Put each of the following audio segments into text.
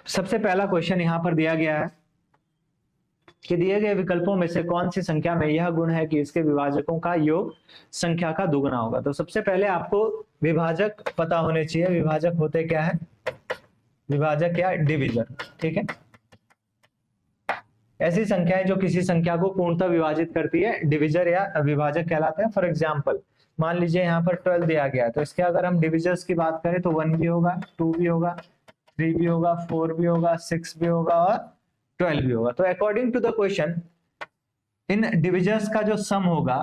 सबसे पहला क्वेश्चन यहाँ पर दिया गया है कि दिए गए विकल्पों में से कौन सी संख्या में यह गुण है कि इसके विभाजकों का योग संख्या का दुगना होगा। तो सबसे पहले आपको विभाजक पता होने चाहिए। विभाजक होते क्या है? विभाजक या डिविजर, ठीक है। ऐसी संख्याएं जो किसी संख्या को पूर्णतः विभाजित करती है डिविजर या विभाजक कहलाते हैं। फॉर एग्जाम्पल मान लीजिए यहाँ पर 12 दिया गया है, तो इसके अगर हम डिविजर्स की बात करें तो 1 भी होगा, 2 भी होगा, 3 भी होगा, 4 भी होगा, 6 भी होगा और 12 भी होगा। तो अकॉर्डिंग टू द क्वेश्चन इन डिविजर्स का जो सम होगा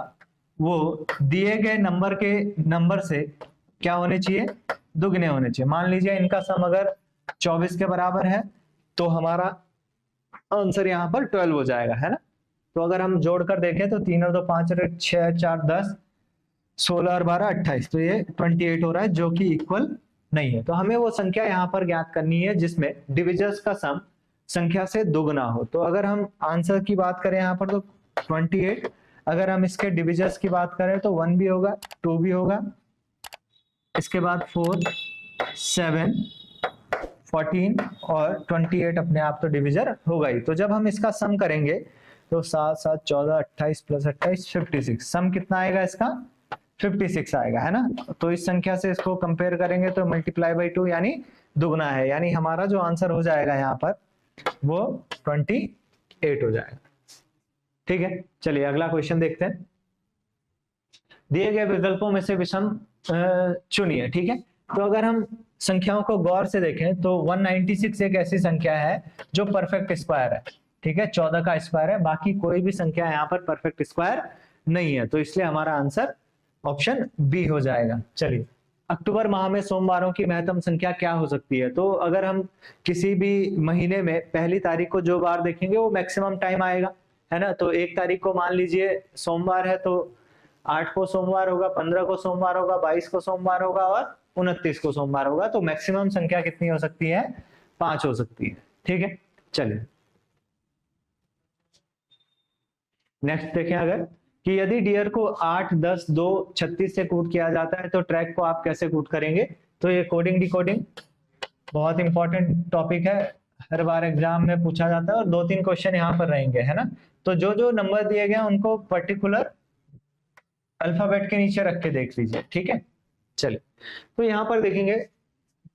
वो दिए गए नंबर से क्या होने चाहिए? दुगने होने चाहिए। मान लीजिए इनका सम अगर 24 के बराबर है तो हमारा आंसर यहाँ पर 12 हो जाएगा, है ना। तो अगर हम जोड़कर देखें तो 3 और 2 5 और 6 4 10 16 और 12 28, तो ये 28 हो रहा है जो कि इक्वल नहीं है। तो हमें वो संख्या यहाँ पर ज्ञात करनी है जिसमें डिविजर्स का सम संख्या से दुगना हो। तो अगर हम आंसर की बात करें यहाँ पर तो 28, अगर हम इसके डिविजर्स की बात करें तो 1 भी होगा, 2 भी होगा, इसके बाद 4 7 14 और 28 अपने आप तो डिविजर होगा ही। तो जब हम इसका सम करेंगे तो 7 7 14 28 प्लस 28 56, सम कितना आएगा इसका? 56 आएगा, है ना। तो इस संख्या से इसको कंपेयर करेंगे तो मल्टीप्लाई बाई 2 यानी दुगना है, यानी हमारा जो आंसर हो जाएगा यहाँ पर वो 28 हो जाएगा। ठीक है, चलिए अगला क्वेश्चन देखते हैं। दिए गए विकल्पों में से विषम चुनिए, ठीक है। तो अगर हम संख्याओं को गौर से देखें तो 196 एक ऐसी संख्या है जो परफेक्ट स्क्वायर है, ठीक है, 14 का स्क्वायर है। बाकी कोई भी संख्या यहाँ पर परफेक्ट स्क्वायर नहीं है, तो इसलिए हमारा आंसर ऑप्शन बी हो जाएगा। चलिए, अक्टूबर माह में सोमवारों की महत्तम संख्या क्या हो सकती है? तो अगर हम किसी भी महीने में पहली तारीख को जो बार देखेंगे वो मैक्सिमम टाइम आएगा, है ना। तो 1 तारीख को मान लीजिए सोमवार है तो 8 को सोमवार होगा, 15 को सोमवार होगा, 22 को सोमवार होगा और 29 को सोमवार होगा। तो मैक्सिमम संख्या कितनी हो सकती है? 5 हो सकती है, ठीक है। चलिए नेक्स्ट देखें, अगर कि यदि डियर को 8 10 2 36 से कूट किया जाता है तो ट्रैक को आप कैसे कूट करेंगे? तो ये कोडिंग डिकोडिंग बहुत इंपॉर्टेंट टॉपिक है, हर बार एग्जाम में पूछा जाता है और 2-3 क्वेश्चन यहाँ पर रहेंगे, है ना। तो जो जो नंबर दिए गए उनको पर्टिकुलर अल्फाबेट के नीचे रख के देख लीजिए, ठीक है। चलिए, तो यहाँ पर देखेंगे,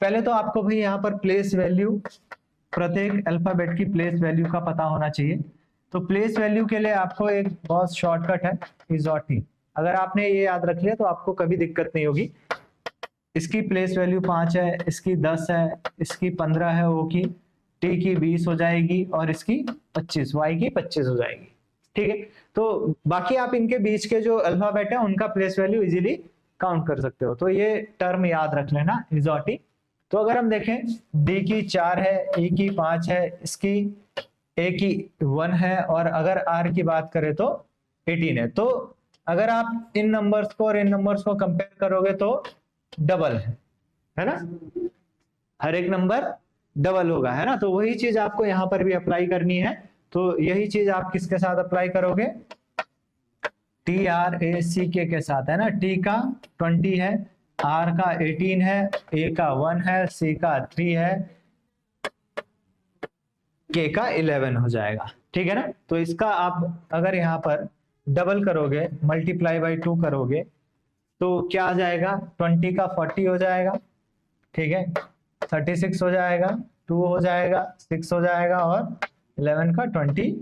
पहले तो आपको भाई यहाँ पर प्लेस वैल्यू, प्रत्येक अल्फाबेट की प्लेस वैल्यू का पता होना चाहिए। तो प्लेस वैल्यू के लिए आपको एक बहुत शॉर्टकट है, इजोटी। अगर आपने ये याद रख लिया तो आपको कभी दिक्कत नहीं होगी। इसकी प्लेस वैल्यू 5 है, इसकी 10 है, इसकी 15 है, ओ की, टी की 20 हो जाएगी और इसकी 25, वाई की 25 हो जाएगी, ठीक है। तो बाकी आप इनके बीच के जो अल्फाबेट है उनका प्लेस वैल्यू इजीली काउंट कर सकते हो। तो ये टर्म याद रख लेना, इजोटी। तो अगर हम देखें डी की 4 है, ई की 5 है, इसकी ए की 1 है और अगर आर की बात करें तो 18 है। तो अगर आप इन नंबर्स को और इन नंबर्स को कंपेयर करोगे तो डबल है ना, हर एक नंबर डबल होगा, है ना। तो वही चीज आपको यहाँ पर भी अप्लाई करनी है। तो यही चीज आप किसके साथ अप्लाई करोगे? टी आर ए सी के साथ, है ना। टी का 20 है, आर का 18 है, ए का 1 है, सी का 3 है, के का 11 हो जाएगा, ठीक है ना। तो इसका आप अगर यहाँ पर डबल करोगे, मल्टीप्लाई बाई 2 करोगे तो क्या आ जाएगा? 20 का 40 हो जाएगा, ठीक है, 36 हो जाएगा, 2 हो जाएगा, 6 हो जाएगा और 11 का 22,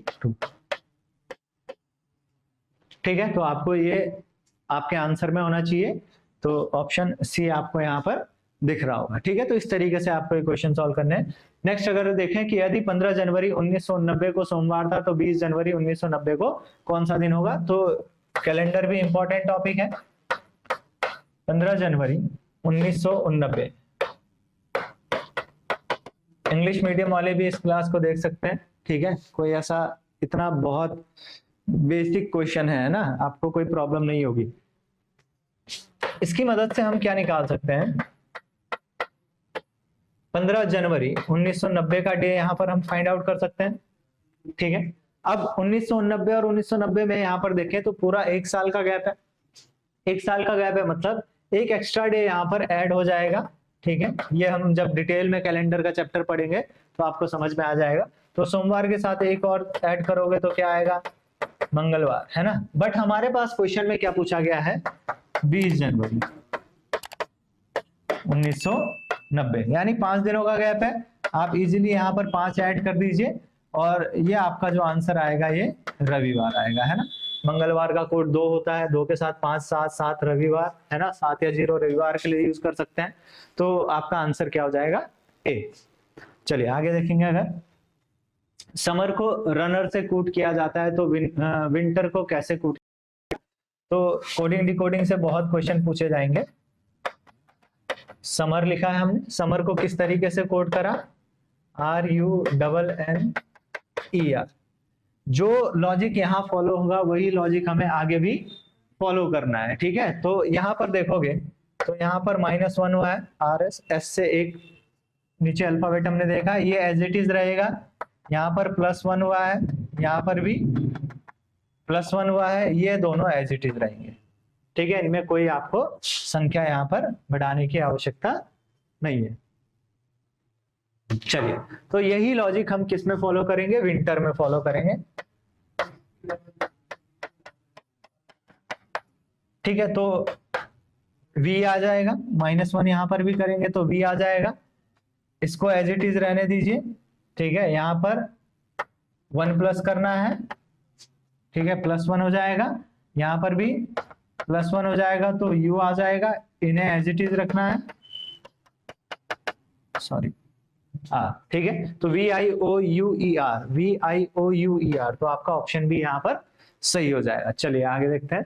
ठीक है। तो आपको ये आपके आंसर में होना चाहिए। तो ऑप्शन सी आपको यहाँ पर दिख रहा होगा, ठीक है। तो इस तरीके से आपको ये क्वेश्चन सॉल्व करने हैं। नेक्स्ट अगर देखें कि यदि 15 जनवरी 1990 को सोमवार था तो 20 जनवरी 1990 को कौन सा दिन होगा? तो कैलेंडर भी इंपॉर्टेंट टॉपिक है। 15 जनवरी 1990, इंग्लिश मीडियम वाले भी इस क्लास को देख सकते हैं, ठीक है। कोई ऐसा इतना बहुत बेसिक क्वेश्चन है ना, आपको कोई प्रॉब्लम नहीं होगी। इसकी मदद से हम क्या निकाल सकते हैं? 15 जनवरी 1990 का डे यहाँ पर हम फाइंड आउट कर सकते हैं, ठीक है। अब 1990 और 1990 में यहाँ पर देखें तो पूरा 1 साल का गैप है। 1 साल का गैप है मतलब एक एक्स्ट्रा डे यहाँ पर ऐड हो जाएगा ठीक है, ये हम जब डिटेल में कैलेंडर का चैप्टर पढ़ेंगे तो आपको समझ में आ जाएगा। तो सोमवार के साथ एक और ऐड करोगे तो क्या आएगा, मंगलवार, है ना। बट हमारे पास क्वेश्चन में क्या पूछा गया है, 20 जनवरी 1990, यानी 5 दिनों का गैप है। आप इजीली यहाँ पर 5 ऐड कर दीजिए और ये आपका जो आंसर आएगा ये रविवार आएगा, है ना। मंगलवार का कोड 2 होता है, 2 के साथ 5, 7, 7 रविवार, है ना। 7 या 0 रविवार के लिए यूज कर सकते हैं। तो आपका आंसर क्या हो जाएगा, ए। चलिए आगे देखेंगे। अगर समर को रनर से कूट किया जाता है तो विंटर को कैसे कूट, तो कोडिंग डिकोडिंग से बहुत क्वेश्चन पूछे जाएंगे। समर लिखा है हमने, समर को किस तरीके से कोड करा, RUNNER। जो लॉजिक यहाँ फॉलो होगा वही लॉजिक हमें आगे भी फॉलो करना है, ठीक है। तो यहाँ पर देखोगे तो यहाँ पर -1 हुआ है, RS, S से एक नीचे अल्फाबेट हमने देखा, ये एज इट इज रहेगा। यहाँ पर +1 हुआ है, यहाँ पर भी +1 हुआ है, ये दोनों एज इट इज रहेंगे, ठीक है। इनमें कोई आपको संख्या यहाँ पर बढ़ाने की आवश्यकता नहीं है। चलिए, तो यही लॉजिक हम किस में फॉलो करेंगे, विंटर में फॉलो करेंगे, ठीक है। तो V आ जाएगा, -1 यहाँ पर भी करेंगे तो V आ जाएगा, इसको एज इट इज रहने दीजिए, ठीक है। यहाँ पर 1 प्लस करना है, ठीक है, +1 हो जाएगा, यहाँ पर भी +1 हो जाएगा तो U आ जाएगा, इन्हें एज इट इज रखना है, सॉरी, ठीक है। तो VIOUER, VIOUER, तो आपका ऑप्शन भी यहाँ पर सही हो जाएगा। चलिए आगे देखते हैं।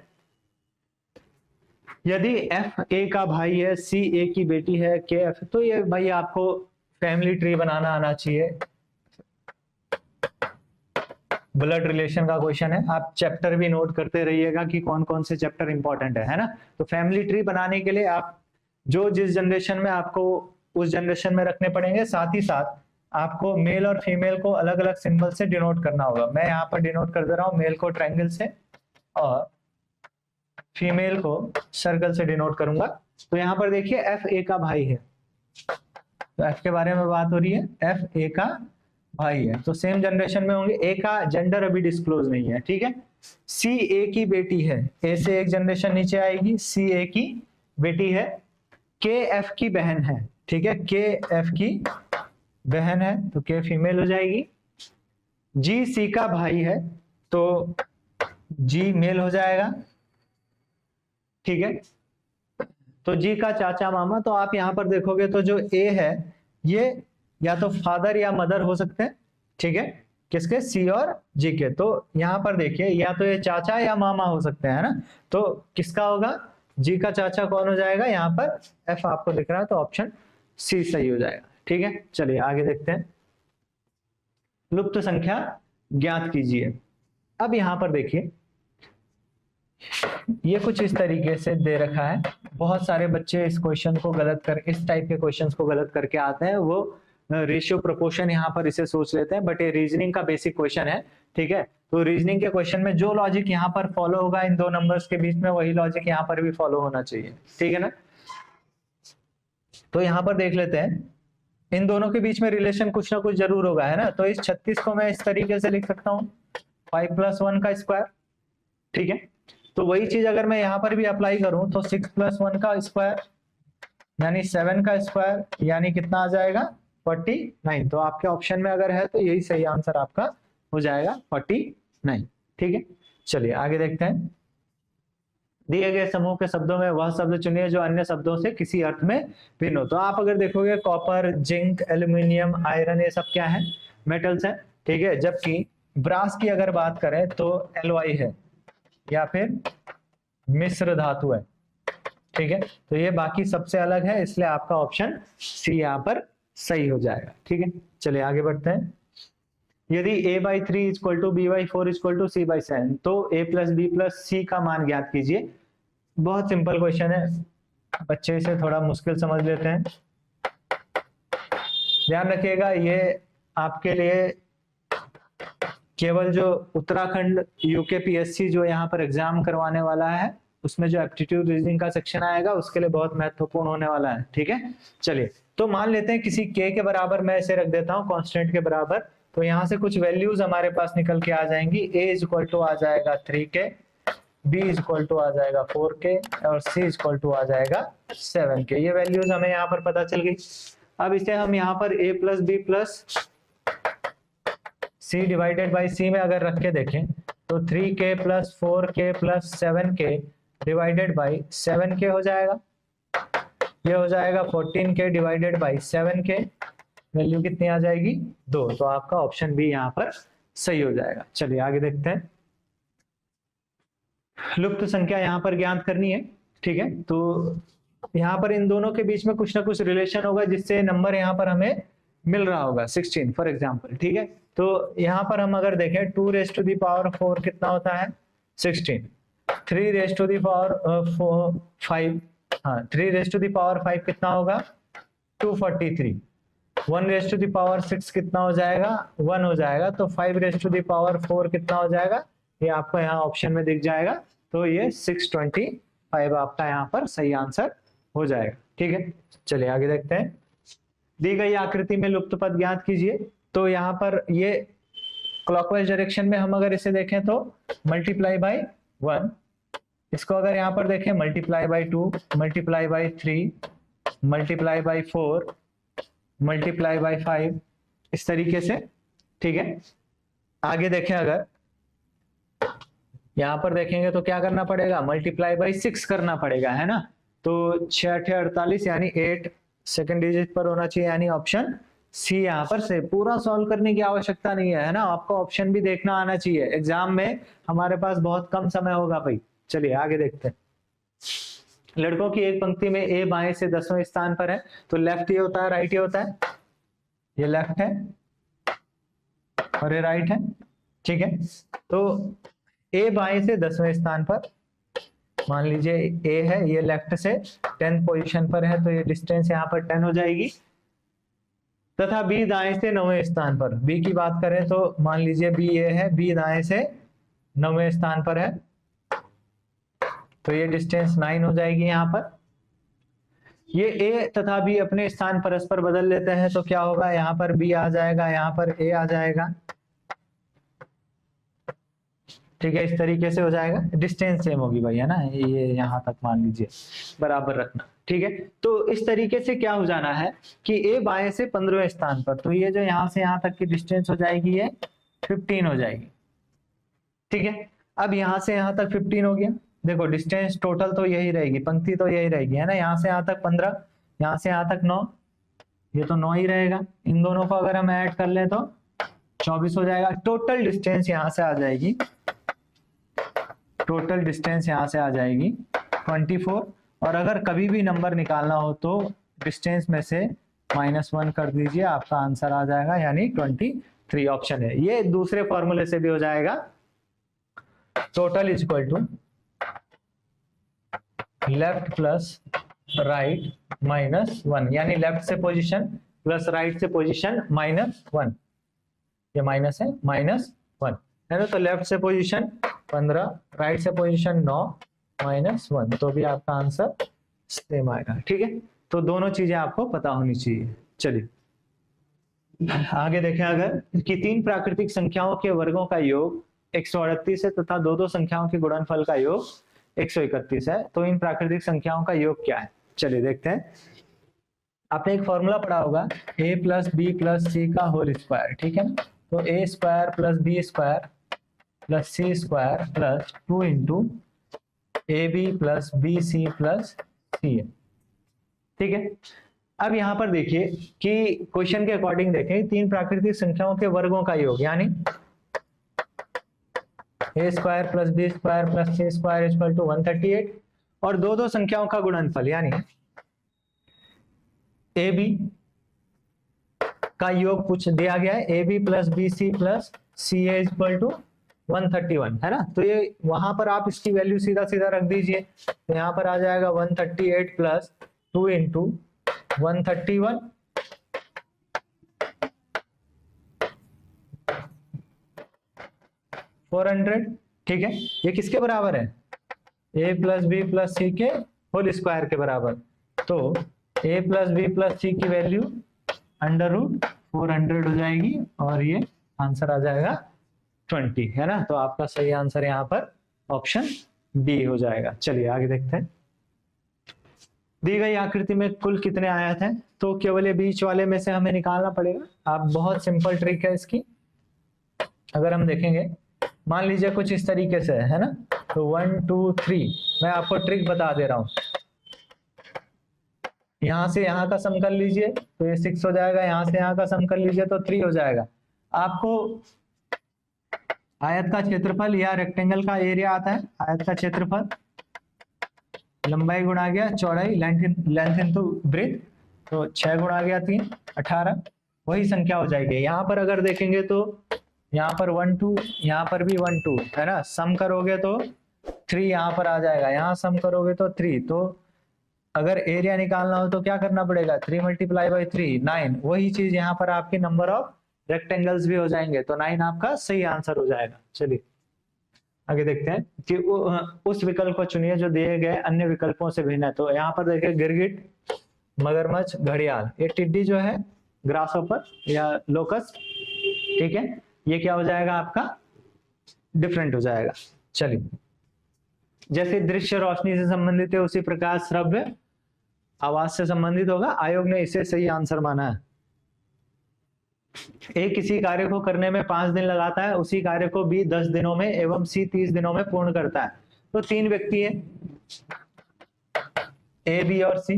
यदि F A का भाई है, C A की बेटी है, K F, तो ये भाई आपको फैमिली ट्री बनाना आना चाहिए। ब्लड रिलेशन का क्वेश्चन है, आप चैप्टर भी नोट करते रहिएगा कि कौन कौन से चैप्टर इंपॉर्टेंट है ना। तो फैमिली ट्री बनाने के लिए आप जो जिस जनरेशन में आपको उस जनरेशन में रखने पड़ेंगे, साथ ही साथ आपको मेल और फीमेल को अलग अलग सिंबल से डिनोट करना होगा। मैं यहाँ पर डिनोट कर दे रहा हूँ, मेल को ट्रायंगल से और फीमेल को सर्कल से डिनोट करूंगा। तो यहाँ पर देखिए F A का भाई है, तो F के बारे में बात हो रही है, F A का भाई है, तो सेम जनरेशन में होंगे। A का जेंडर अभी डिस्क्लोज नहीं है, ठीक है। C A की बेटी है, A से एक जनरेशन नीचे आएगी, C A की बेटी है। K F की बहन है, ठीक है, K F की बहन है तो K फीमेल हो जाएगी। G C का भाई है तो G मेल हो जाएगा, ठीक है। तो G का चाचा मामा, तो आप यहाँ पर देखोगे तो जो A है ये या तो फादर या मदर हो सकते हैं, ठीक है, किसके, C और G के। तो यहाँ पर देखिए या तो ये चाचा या मामा हो सकते हैं, है ना। तो किसका होगा, G का चाचा कौन हो जाएगा, यहाँ पर F आपको दिख रहा है, तो ऑप्शन C सही हो जाएगा, ठीक है। चलिए आगे देखते हैं। लुप्त संख्या ज्ञात कीजिए। अब यहाँ पर देखिए ये कुछ इस तरीके से दे रखा है। बहुत सारे बच्चे इस क्वेश्चन को गलत कर, इस टाइप के क्वेश्चंस को गलत करके आते हैं। वो रेशियो प्रोपोर्शन यहाँ पर इसे सोच लेते हैं, बट ये रीजनिंग का बेसिक क्वेश्चन है, ठीक है। तो रीजनिंग के क्वेश्चन में जो लॉजिक यहाँ पर फॉलो होगा इन दो नंबर्स के बीच में, वही लॉजिक यहाँ पर भी फॉलो होना चाहिए, ठीक है ना। तो यहाँ पर देख लेते हैं, इन दोनों के बीच में रिलेशन कुछ ना कुछ जरूर होगा, है ना। तो इस 36 को मैं इस तरीके से लिख सकता हूँ, 5 + 1 का स्क्वायर, ठीक है। तो वही चीज अगर मैं यहाँ पर भी अप्लाई करूं तो 6 + 1 का स्क्वायर यानी 7 का स्क्वायर, यानी कितना आ जाएगा, 49। तो आपके ऑप्शन में अगर है तो यही सही आंसर आपका हो जाएगा 49, ठीक है। चलिए आगे देखते हैं। दिए गए समूह के शब्दों में वह शब्द चुनिए जो अन्य शब्दों से किसी अर्थ में भिन्न हो। तो आप अगर देखोगे कॉपर, जिंक, एल्यूमिनियम, आयरन, ये सब क्या है, मेटल्स है, ठीक है। जबकि ब्रास की अगर बात करें तो एलॉय है या फिर मिश्र धातु है, ठीक है। तो ये बाकी सबसे अलग है, इसलिए आपका ऑप्शन सी यहाँ पर सही हो जाएगा, ठीक है। चलिए आगे बढ़ते हैं। यदि a/3 = b/4 = c/7, तो a + b + c का मान ज्ञात कीजिए। बहुत सिंपल क्वेश्चन है, बच्चे इसे थोड़ा मुश्किल समझ लेते हैं। ध्यान रखिएगा ये आपके लिए केवल जो उत्तराखंड UKPSC जो यहाँ पर एग्जाम करवाने वाला है उसमें जो एप्टीट्यूड रीजनिंग का सेक्शन आएगा उसके लिए बहुत महत्वपूर्ण होने वाला है, ठीक है। चलिए, तो मान लेते हैं किसी k के बराबर, मैं इसे रख देता हूँ कांस्टेंट के बराबर, तो यहाँ से कुछ वैल्यूज हमारे पास निकल के आ जाएंगी। a इज इक्वल टू आ जाएगा 3k, b is equal to आ जाएगा 4k और c इज इक्वल टू आ जाएगा 7k। ये वैल्यूज हमें यहाँ पर पता चल गई। अब इसे हम यहाँ पर a plus B plus c divided by c में अगर रख के देखें तो 3k plus 4k plus 7k divided by 7k हो जाएगा। ये हो जाएगा 14k divided by 7k, value कितनी आ जाएगी 2। तो आपका ऑप्शन बी यहाँ पर सही हो जाएगा। चलिए आगे देखते हैं। लुप्त संख्या यहाँ पर ज्ञात करनी है, ठीक है। तो यहाँ पर इन दोनों के बीच में कुछ ना कुछ रिलेशन होगा जिससे नंबर यहाँ पर हमें मिल रहा होगा 16 फॉर एग्जाम्पल, ठीक है। तो यहाँ पर हम अगर देखें 2 रेज टू द पावर 4 कितना होता है 16, 3 रेज टू द पावर 5, हाँ 3 रेज टू द पावर 5 कितना होगा 243, 1 रेज टू द पावर 6 कितना हो जाएगा 1 हो जाएगा, तो 5 रेज टू द पावर 4 कितना हो जाएगा, ये आपको यहाँ ऑप्शन में दिख जाएगा। तो ये 625 आपका यहाँ पर सही आंसर हो जाएगा, ठीक है। चलिए आगे देखते हैं। दी गई आकृति में लुप्त पद ज्ञात कीजिए। तो यहाँ पर ये क्लॉकवाइज डायरेक्शन में हम अगर इसे देखें तो मल्टीप्लाई बाई 1, इसको अगर यहाँ पर देखें multiply by 2, multiply by 3, multiply by 4, multiply by 5, इस तरीके से, ठीक है। आगे देखें अगर यहाँ पर देखेंगे तो क्या करना पड़ेगा मल्टीप्लाई बाई 6 करना पड़ेगा, है ना। तो 6 8 48 यानी 8 सेकंड डिजिट पर होना चाहिए, यानी ऑप्शन सी यहाँ पर से। पूरा सॉल्व करने की आवश्यकता नहीं है ना, आपको ऑप्शन भी देखना आना चाहिए। एग्जाम में हमारे पास बहुत कम समय होगा भाई। चलिए आगे देखते हैं। लड़कों की एक पंक्ति में ए बाएं से 10वें स्थान पर है, तो लेफ्ट ये होता है राइट ये होता है, ये लेफ्ट है और ये राइट है, ठीक है। तो ए बाएं से 10वें स्थान पर, मान लीजिए ए है, ये लेफ्ट से 10th पोजीशन पर है, तो ये डिस्टेंस यहाँ पर 10 हो जाएगी। तथा बी दाएं से 9वें स्थान पर, बी की बात करें तो मान लीजिए बी ए है, बी दाएं से 9वें स्थान पर है, तो ये डिस्टेंस 9 हो जाएगी यहाँ पर। ये ए तथा बी अपने स्थान परस्पर बदल लेते हैं, तो क्या होगा यहाँ पर बी आ जाएगा, यहाँ पर ए आ जाएगा, ठीक है। इस तरीके से हो जाएगा, डिस्टेंस सेम होगी भाई, है ना। ये यहाँ तक मान लीजिए बराबर रखना, ठीक है। तो इस तरीके से क्या हो जाना है कि ए बाएं से 15वें स्थान पर, तो ये जो यहाँ से यहाँ तक की डिस्टेंस हो जाएगी ये 15 हो जाएगी, ठीक है। अब यहाँ से यहाँ तक 15 हो गया, देखो डिस्टेंस टोटल तो यही रहेगी, पंक्ति तो यही रहेगी, है ना। यहाँ से यहाँ तक 15, यहाँ से यहाँ तक 9, ये तो 9 ही रहेगा। इन दोनों को अगर हम ऐड कर लें तो 24 हो जाएगा। टोटल डिस्टेंस यहाँ से आ जाएगी, टोटल डिस्टेंस यहाँ से आ जाएगी 24। और अगर कभी भी नंबर निकालना हो तो डिस्टेंस में से -1 कर दीजिए, आपका आंसर आ जाएगा, यानी 23 ऑप्शन है। ये दूसरे फॉर्मूले से भी हो जाएगा, total is equal to left plus right -1, यानी लेफ्ट से पोजीशन प्लस राइट से पोजीशन -1, ये माइनस है -1, है ना। तो लेफ्ट से पोजीशन 15, राइट से पोजीशन 9 -1, तो भी आपका आंसर सेम आएगा, ठीक है। तो दोनों चीजें आपको पता होनी चाहिए। चलिए आगे देखें। अगर कि 3 प्राकृतिक संख्याओं के वर्गों का योग 138 है तथा 2 संख्याओं के गुणनफल का योग 131 है, तो इन प्राकृतिक संख्याओं का योग क्या है। चलिए देखते हैं। आपने एक फॉर्मूला पढ़ा होगा a plus B plus C का होल स्क्वायर, ठीक है ना। तो a square plus B square plus C square plus 2 into A B plus B C plus C है, ठीक है। अब यहाँ पर देखिए कि क्वेश्चन के अकॉर्डिंग देखें, 3 प्राकृतिक संख्याओं के वर्गों का योग, यानी A square plus B square plus C square equal to 138, और 2 संख्याओं का गुणनफल, यानी ए बी का योग कुछ दिया गया है, A B plus B C plus C A equal to 131, है ना। तो ये वहां पर आप इसकी वैल्यू सीधा सीधा रख दीजिए, तो यहाँ पर आ जाएगा 138 प्लस 2 इंटू 131 400, ठीक है। ये किसके बराबर है ए प्लस बी प्लस सी के होल स्क्वायर के बराबर। तो ए प्लस बी प्लस सी की वैल्यू √400 हो जाएगी और ये आंसर आ जाएगा 20, है ना। तो आपका सही आंसर यहाँ पर ऑप्शन बी हो जाएगा। चलिए आगे देखते हैं। दी गई आकृति में कुल कितने आयत हैं? तो केवल ये बीच वाले में से हमें निकालना पड़ेगा। आप बहुत सिंपल ट्रिक है इसकी। अगर हम देखेंगे, मान लीजिए कुछ इस तरीके से है ना, तो 1 2 3, मैं आपको ट्रिक बता दे रहा हूं। यहां से यहां का सम कर लीजिए तो ये 6 हो जाएगा, यहां से यहां का सम कर लीजिए तो 3 हो जाएगा। आपको आयत का क्षेत्रफल या रेक्टेंगल का एरिया आता है, आयत का क्षेत्रफल लंबाई गुणा गया चौड़ाई, लेंथ इनटू ब्रेथ, तो 6 गुणा गया 3 18, वही संख्या हो जाएगी। यहाँ पर अगर देखेंगे तो यहाँ पर 1 2, यहाँ पर भी 1 2, है ना। सम करोगे तो 3 यहाँ पर आ जाएगा, यहाँ सम करोगे तो 3। तो अगर एरिया निकालना हो तो क्या करना पड़ेगा, 3 × 3 9। वही चीज यहाँ पर आपके नंबर ऑफ रेक्टेंगल्स भी हो जाएंगे, तो 9 आपका सही आंसर हो जाएगा। चलिए आगे देखते हैं कि उस विकल्प को चुनिए जो दिए गए अन्य विकल्पों से भिन्न है। तो यहाँ पर देखिए गिरगिट, मगरमच्छ, घड़ियाल, ये टिड्डी जो है ग्रासहॉपर या लोकस्ट, ठीक है, ये क्या हो जाएगा आपका डिफरेंट हो जाएगा। चलिए, जैसे दृश्य रोशनी से संबंधित है उसी प्रकार श्रव्य आवाज से संबंधित होगा। आयोग ने इसे सही आंसर माना है। ए किसी कार्य को करने में 5 दिन लगाता है, उसी कार्य को बी 10 दिनों में एवं सी 30 दिनों में पूर्ण करता है। तो 3 व्यक्ति है, ए बी और सी।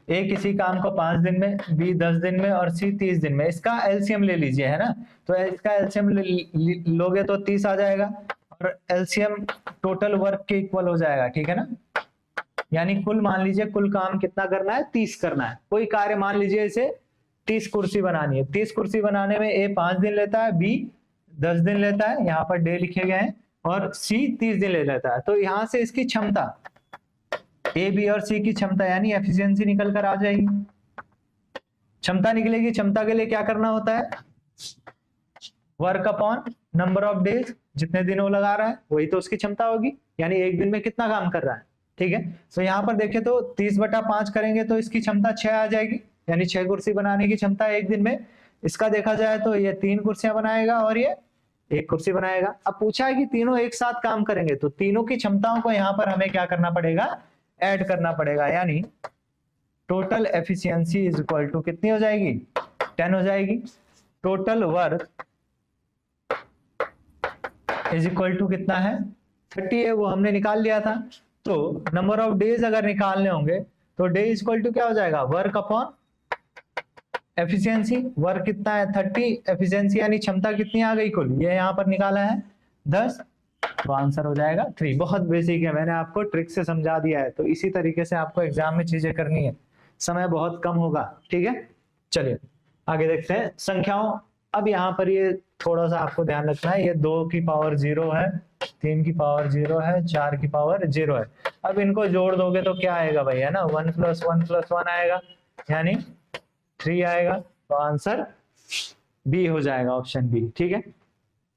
ए किसी काम को 5 दिन में, बी 10 दिन में और सी 30 दिन में। इसका एलसीएम ले लीजिए, है ना। तो इसका एलसीएम लोगे तो 30 आ जाएगा और एलसीएम टोटल वर्क के इक्वल हो जाएगा, ठीक है ना। यानी कुल मान लीजिए कुल काम कितना करना है, 30 करना है। कोई कार्य मान लीजिए इसे 30 कुर्सी बनानी है, 30 कुर्सी बनाने में ए 5 दिन लेता है, बी 10 दिन लेता है, यहाँ पर डे लिखे गए हैं, और सी 30 दिन ले लेता है। तो यहाँ से इसकी क्षमता, ए बी और सी की क्षमता यानी एफिशिएंसी निकल कर आ जाएगी। क्षमता निकलेगी, क्षमता के लिए क्या करना होता है, work upon number of days, जितने दिन वो लगा रहा है वही तो उसकी क्षमता होगी, यानी एक दिन में कितना काम कर रहा है, ठीक है। तो यहाँ पर देखें तो 30/5 करेंगे तो इसकी क्षमता 6 आ जाएगी, यानी 6 कुर्सी बनाने की क्षमता एक दिन में। इसका देखा जाए तो ये 3 कुर्सियां बनाएगा और ये 1 कुर्सी बनाएगा। अब पूछा है कि तीनों एक साथ काम करेंगे, तो तीनों की क्षमताओं को यहाँ पर हमें क्या करना पड़ेगा, ऐड करना पड़ेगा। यानी total efficiency is equal to कितनी हो जाएगी, 10 हो जाएगी। Total work is equal to कितना है, 30 है, वो हमने निकाल लिया था। तो नंबर ऑफ डेज अगर निकालने होंगे तो डे इज इक्वल टू क्या हो जाएगा, वर्क अपॉन एफिशिएंसी। वर्क कितना है 30, एफिशिएंसी यानी क्षमता कितनी आ गई कुल, ये यहाँ पर निकाला है 10, तो आंसर हो जाएगा 3। बहुत बेसिक है, मैंने आपको ट्रिक से समझा दिया है। तो इसी तरीके से आपको एग्जाम में चीजें करनी है, समय बहुत कम होगा, ठीक है। चलिए आगे देखते हैं संख्याओं। अब यहाँ पर ये थोड़ा सा आपको ध्यान रखना है, ये 2 की पावर 0 है, 3 की पावर 0 है, 4 की पावर 0 है। अब इनको जोड़ दोगे तो क्या आएगा भाई, है ना, 1 + 1 + 1 आएगा, यानी 3 आएगा। तो आंसर बी हो जाएगा, ऑप्शन बी, ठीक है।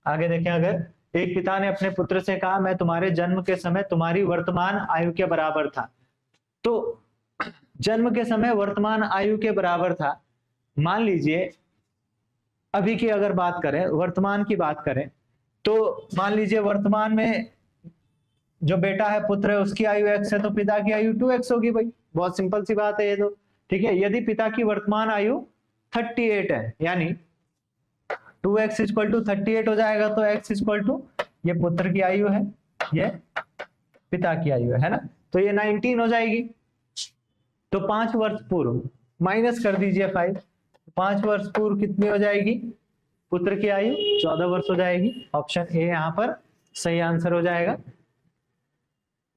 आगे देखें, अगर एक पिता ने अपने पुत्र से कहा मैं तुम्हारे जन्म के समय तुम्हारी वर्तमान आयु के बराबर था। तो जन्म के समय वर्तमान आयु के बराबर था, मान लीजिए अभी की अगर बात करें, वर्तमान की बात करें, तो मान लीजिए वर्तमान में जो बेटा है, पुत्र है, उसकी आयु x है, तो पिता की आयु 2x होगी भाई। बहुत सिंपल सी बात है ये तो, ठीक है। यदि पिता की वर्तमान आयु 38 है, यानी 2x = 38 हो जाएगा। तो x = ये पुत्र की आयु है, ये पिता की आयु है ना, तो ये 19 हो जाएगी। तो 5 वर्ष पूर्व माइनस कर दीजिए 5, 5 वर्ष पूर्व कितनी हो जाएगी, पुत्र की आयु 14 वर्ष हो जाएगी। ऑप्शन ए यहाँ पर सही आंसर हो जाएगा।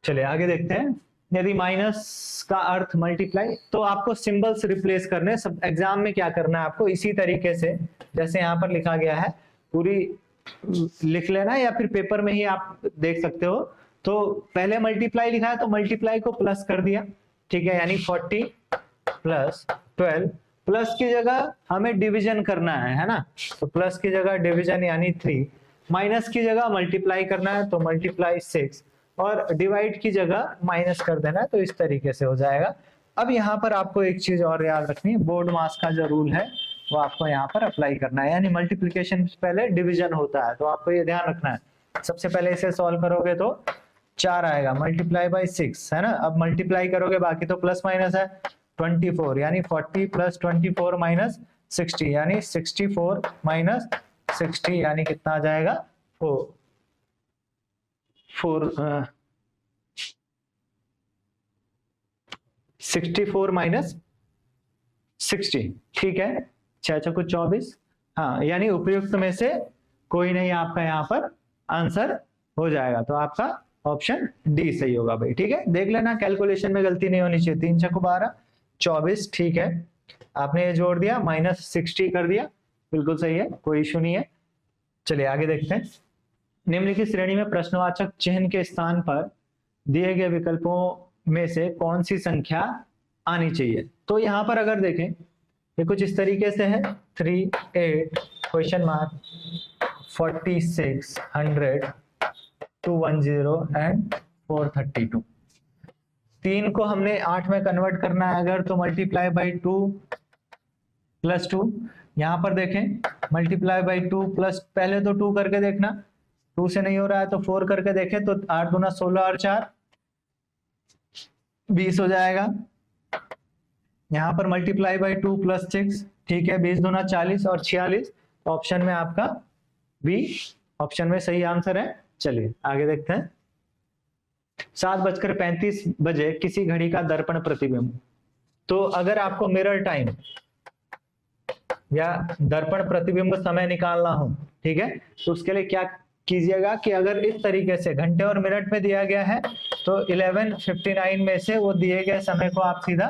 चलिए आगे देखते हैं। यदि माइनस का अर्थ मल्टीप्लाई, तो आपको सिंबल्स रिप्लेस करने। सब एग्जाम में क्या करना है आपको, इसी तरीके से जैसे यहाँ पर लिखा गया है पूरी लिख लेना, या फिर पेपर में ही आप देख सकते हो। तो पहले मल्टीप्लाई लिखा है तो मल्टीप्लाई को प्लस कर दिया, ठीक है, यानी 40 + 12। प्लस की जगह हमें डिवीजन करना है ना, तो प्लस की जगह डिवीजन यानी 3। माइनस की जगह मल्टीप्लाई करना है तो मल्टीप्लाई 6। और डिवाइड की जगह माइनस कर देना है, तो इस तरीके से हो जाएगा। अब यहाँ पर आपको एक चीज और याद रखनी है, बोर्ड मास का जो रूल है वो आपको यहाँ पर अप्लाई करना है, यानी मल्टीप्लिकेशन से पहले डिवीजन होता है, तो आपको ये ध्यान रखना है। सबसे पहले इसे सॉल्व करोगे तो 4 आएगा, मल्टीप्लाई बाई 6 है ना। अब मल्टीप्लाई करोगे बाकी तो प्लस माइनस है, 24 यानी 40 प्लस 24 माइनस 60 यानी 64 माइनस 60 यानी कितना आ जाएगा 64 माइनस 60, ठीक है। 6 चौको 24, हाँ, यानी उपयुक्त में से कोई नहीं आपका यहाँ पर आंसर हो जाएगा, तो आपका ऑप्शन डी सही होगा भाई, ठीक है। देख लेना कैलकुलेशन में गलती नहीं होनी चाहिए। 3 चौको 12, 24, ठीक है। आपने ये जोड़ दिया, माइनस 60 कर दिया, बिल्कुल सही है, कोई इशू नहीं है। चलिए आगे देखते हैं। निम्नलिखित श्रेणी में प्रश्नवाचक चिन्ह के स्थान पर दिए गए विकल्पों में से कौन सी संख्या आनी चाहिए। तो यहाँ पर अगर देखें ये कुछ इस तरीके से है, 3, 8, क्वेश्चन मार्क, 46, 100, 210 एंड 432। 3 को हमने 8 में कन्वर्ट करना है अगर, तो मल्टीप्लाई बाई 2 प्लस 2। यहाँ पर देखें मल्टीप्लाई बाई 2 प्लस, पहले तो 2 करके देखना, 2 से नहीं हो रहा है तो 4 करके देखें, तो 8 दूना 16 और 4 20 हो जाएगा। यहाँ पर मल्टीप्लाई बाई 2 प्लस 6, ठीक है, 20 दूना 40 और 46, ऑप्शन में आपका बी ऑप्शन में सही आंसर है। चलिए आगे देखते हैं। 7:35 बजे किसी घड़ी का दर्पण प्रतिबिंब। तो अगर आपको मिरर टाइम या दर्पण प्रतिबिंब समय निकालना हो, ठीक है, तो उसके लिए क्या कीजिएगा कि अगर इस तरीके से घंटे और मिनट में दिया गया है तो 11:59 में से वो दिए गए समय को आप सीधा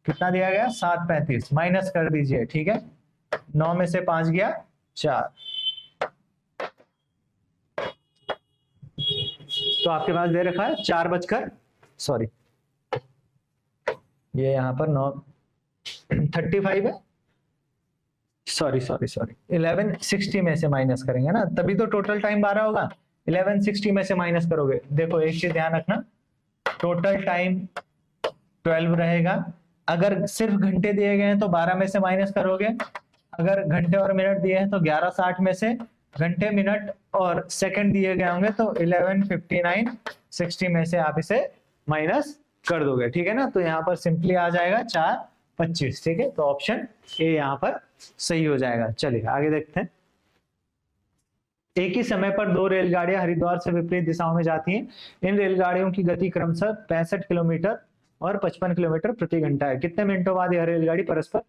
कितना दिया गया 7:35 माइनस कर दीजिए, ठीक है। 9 में से 5 गया 4, तो आपके पास दे रखा है 4 बजकर, सॉरी ये यहाँ पर 9:35 है, सॉरी 11:60 में से माइनस करेंगे ना, तभी तो टोटल टाइम 12 होगा। 11:60 में से माइनस करोगे, देखो एक चीज ध्यान रखना, टोटल टाइम 12 रहेगा। अगर सिर्फ घंटे दिए गए हैं तो 12 में से माइनस करोगे, अगर घंटे और मिनट दिए हैं तो 11:60 में से घंटे मिनट और सेकंड दिए गए होंगे तो 11:59 60 में से आप इसे माइनस कर दोगे, ठीक है ना। तो यहाँ पर सिंपली आ जाएगा 4:25, ठीक है, तो ऑप्शन ए यहाँ पर सही हो जाएगा। चलिए आगे देखते हैं। एक ही समय पर 2 रेलगाड़ियां हरिद्वार से विपरीत दिशाओं में जाती हैं। इन रेलगाड़ियों की गति क्रमशः 65 किलोमीटर और 55 किलोमीटर प्रति घंटा है। कितने मिनटों बाद यह रेलगाड़ी परस्पर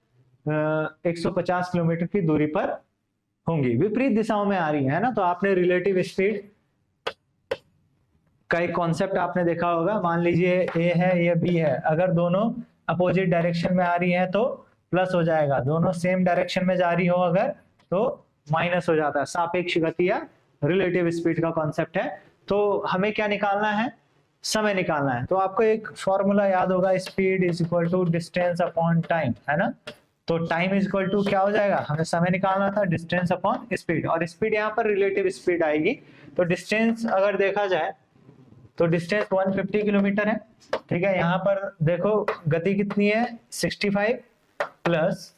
150 किलोमीटर की दूरी पर होंगी। विपरीत दिशाओं में आ रही है ना, तो आपने रिलेटिव स्पीड का एक कॉन्सेप्ट आपने देखा होगा। मान लीजिए ए है ये बी है, अगर दोनों अपोजिट डायरेक्शन में आ रही है तो प्लस हो जाएगा, दोनों सेम डायरेक्शन में जा रही हो अगर तो माइनस हो जाता है। सापेक्ष गति या रिलेटिव स्पीड का कॉन्सेप्ट है। तो हमें क्या निकालना है, समय निकालना है। तो आपको एक फॉर्मूला याद होगा, speed is equal to distance upon time, है ना। तो टाइम इज इक्वल टू क्या हो जाएगा, हमें समय निकालना था, डिस्टेंस अपॉन स्पीड, और स्पीड यहाँ पर रिलेटिव स्पीड आएगी। तो डिस्टेंस अगर देखा जाए तो डिस्टेंस 150 किलोमीटर है, ठीक है। यहाँ पर देखो गति कितनी है 65 प्लस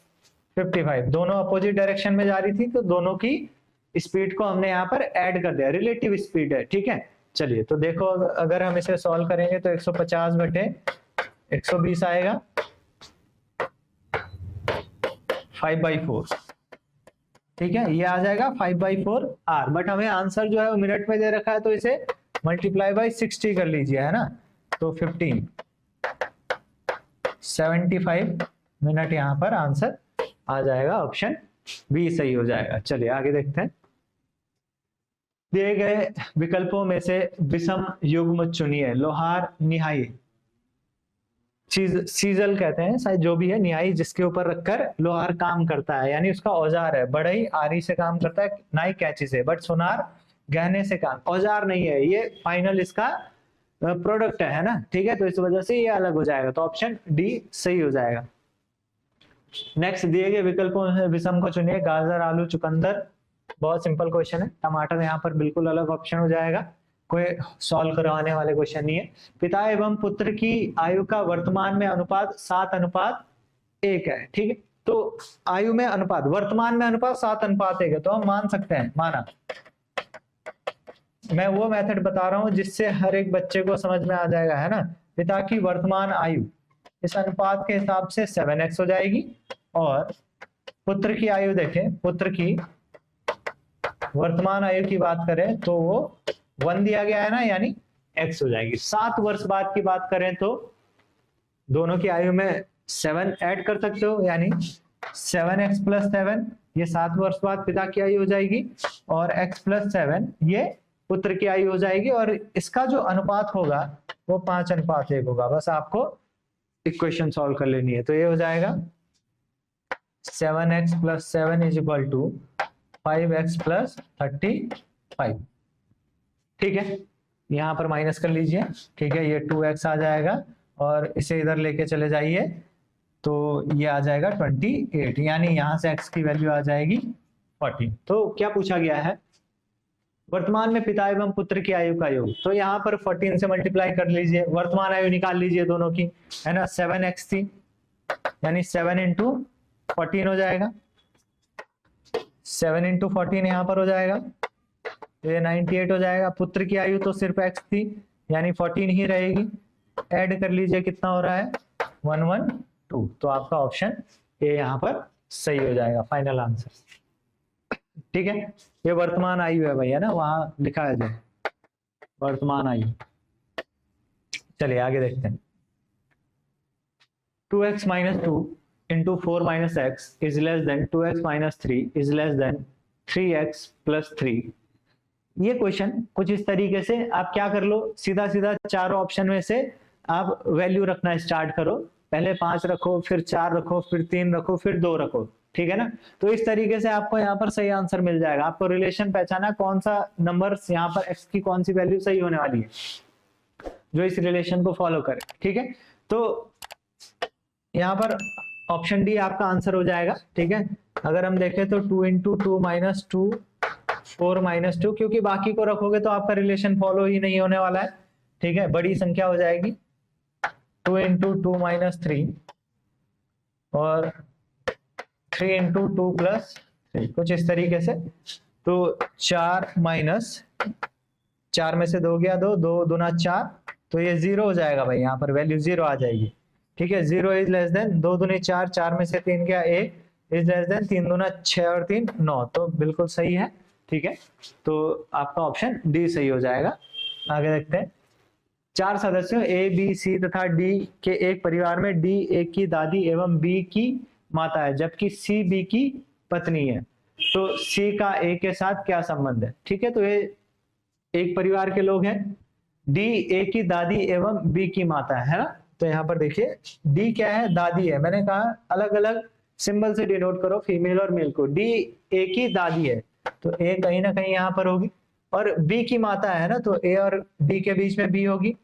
55, दोनों अपोजिट डायरेक्शन में जा रही थी तो दोनों की स्पीड को हमने यहाँ पर ऐड कर दिया, रिलेटिव स्पीड है, ठीक है। चलिए तो देखो अगर हम इसे सॉल्व करेंगे तो 150 बटे 120 आएगा 5/4, ठीक है, ये आ जाएगा 5/4 आर। बट हमें आंसर जो है वो मिनट में दे रखा है तो इसे मल्टीप्लाई बाई 60 कर लीजिए, है ना। तो 15 75 मिनट यहाँ पर आंसर आ जाएगा, ऑप्शन बी सही हो जाएगा। चलिए आगे देखते हैं। दिए गए विकल्पों में से विषम युग्म चुनिए। लोहार निहाई, सीजल कहते हैं शायद, जो भी है, निहाई जिसके ऊपर रखकर लोहार काम करता है, यानी उसका औजार है। बढ़ई आरी से काम करता है, नाई कैंची से, बट सुनार गहने से काम, औजार नहीं है ये, फाइनल इसका प्रोडक्ट है ना, ठीक है। तो इस वजह से ये अलग हो जाएगा, तो ऑप्शन डी सही हो जाएगा। नेक्स्ट, दिए गए विकल्पों में विषम को चुनिए। गाजर, आलू, चुकंदर, बहुत सिंपल क्वेश्चन है। टमाटर यहाँ पर बिल्कुल अलग ऑप्शन हो जाएगा। कोई सॉल्व करवाने वाले क्वेश्चन नहीं है। पिता एवं पुत्र की आयु का वर्तमान में अनुपात 7:1 है, ठीक है। तो आयु में अनुपात, वर्तमान में अनुपात 7:1 है, तो हम मान सकते हैं, माना। मैं वो मेथड बता रहा हूं जिससे हर एक बच्चे को समझ में आ जाएगा, है ना। पिता की वर्तमान आयु इस अनुपात के हिसाब से 7x हो जाएगी, और पुत्र की आयु देखें, पुत्र की वर्तमान आयु की बात करें तो वो 1 दिया गया है ना, यानी x हो जाएगी। 7 वर्ष बाद की बात करें तो दोनों की आयु में 7 ऐड कर सकते हो, यानी 7x + 7, ये 7 वर्ष बाद पिता की आयु हो जाएगी, और x + 7 ये पुत्र की आयु हो जाएगी, और इसका जो अनुपात होगा वो 5:1 होगा। बस आपको इक्वेशन सॉल्व कर लेनी है। तो ये हो जाएगा 7x + 7 = 5x + 35, ठीक है। यहाँ पर माइनस कर लीजिए, ठीक है। ये 2x आ जाएगा, और इसे इधर लेके चले जाइए तो ये आ जाएगा 28, यानी यहाँ से x की वैल्यू आ जाएगी 40। तो क्या पूछा गया है, वर्तमान में पिता एवं पुत्र की आयु का योग। तो यहाँ पर 14 से मल्टीप्लाई कर लीजिए, वर्तमान आयु निकाल लीजिए दोनों की, है ना। 7x थी, यानी 7 × 14 हो जाएगा, 7 × 14 यहाँ पर हो जाएगा, तो ये 98 हो जाएगा। पुत्र की आयु तो सिर्फ x थी, यानी 14 ही रहेगी। ऐड कर लीजिए, कितना हो रहा है, 112। तो आपका ऑप्शन ए यहाँ पर सही हो जाएगा, फाइनल आंसर, ठीक है। ये वर्तमान आयु है भैया ना, वहां लिखा है जो वर्तमान आयु। चलिए आगे देखते हैं। 2x - 2 × 4 - x is less than 2x - 3 is less than 3x + 3। ये क्वेश्चन कुछ इस तरीके से आप क्या कर लो, सीधा सीधा चारों ऑप्शन में से आप वैल्यू रखना स्टार्ट करो। पहले 5 रखो, फिर 4 रखो, फिर 3 रखो, फिर 2 रखो, ठीक है ना। तो इस तरीके से आपको यहाँ पर सही आंसर मिल जाएगा। आपको रिलेशन पहचाना कौन सा नंबर यहाँ पर x की कौन सी वैल्यू सही होने वाली है, जो इस रिलेशन को फॉलो करे, ठीक है। तो यहाँ पर ऑप्शन डी आपका आंसर हो जाएगा, ठीक है। अगर हम देखें तो 2 × 2 - 2 4 - 2, क्योंकि बाकी को रखोगे तो आपका रिलेशन फॉलो ही नहीं होने वाला है, ठीक है। बड़ी संख्या हो जाएगी 2 × 2 - 3 और 3 × 2 + 3, कुछ इस तरीके से। तो 4 - 4 में से 2 गया 2, 2 दूना 4, तो ये 0 हो जाएगा भाई, यहाँ पर वैल्यू 0 आ जाएगी, ठीक है। 0 इज लेस देन 2 दूनी 4, 4 में से 3 गया 1, इज लेस देन 3 दूना 6 और 3 9, तो बिल्कुल सही है, ठीक है। तो आपका ऑप्शन डी सही हो जाएगा। आगे देखते हैं। 4 सदस्यों ए, बी, सी तथा डी के एक परिवार में डी ए की दादी एवं बी की माता है, जबकि सी बी की पत्नी है। तो सी का ए के साथ क्या संबंध है, ठीक है। तो ये एक परिवार के लोग हैं, डी ए की दादी एवं बी की माता है ना। तो यहाँ पर देखिए डी क्या है, दादी है। मैंने कहा अलग अलग सिंबल से डिनोट करो फीमेल और मेल को। डी ए की दादी है, तो ए कहीं ना कहीं यहाँ पर होगी, और बी की माता है ना, तो ए और डी के बीच में बी होगी,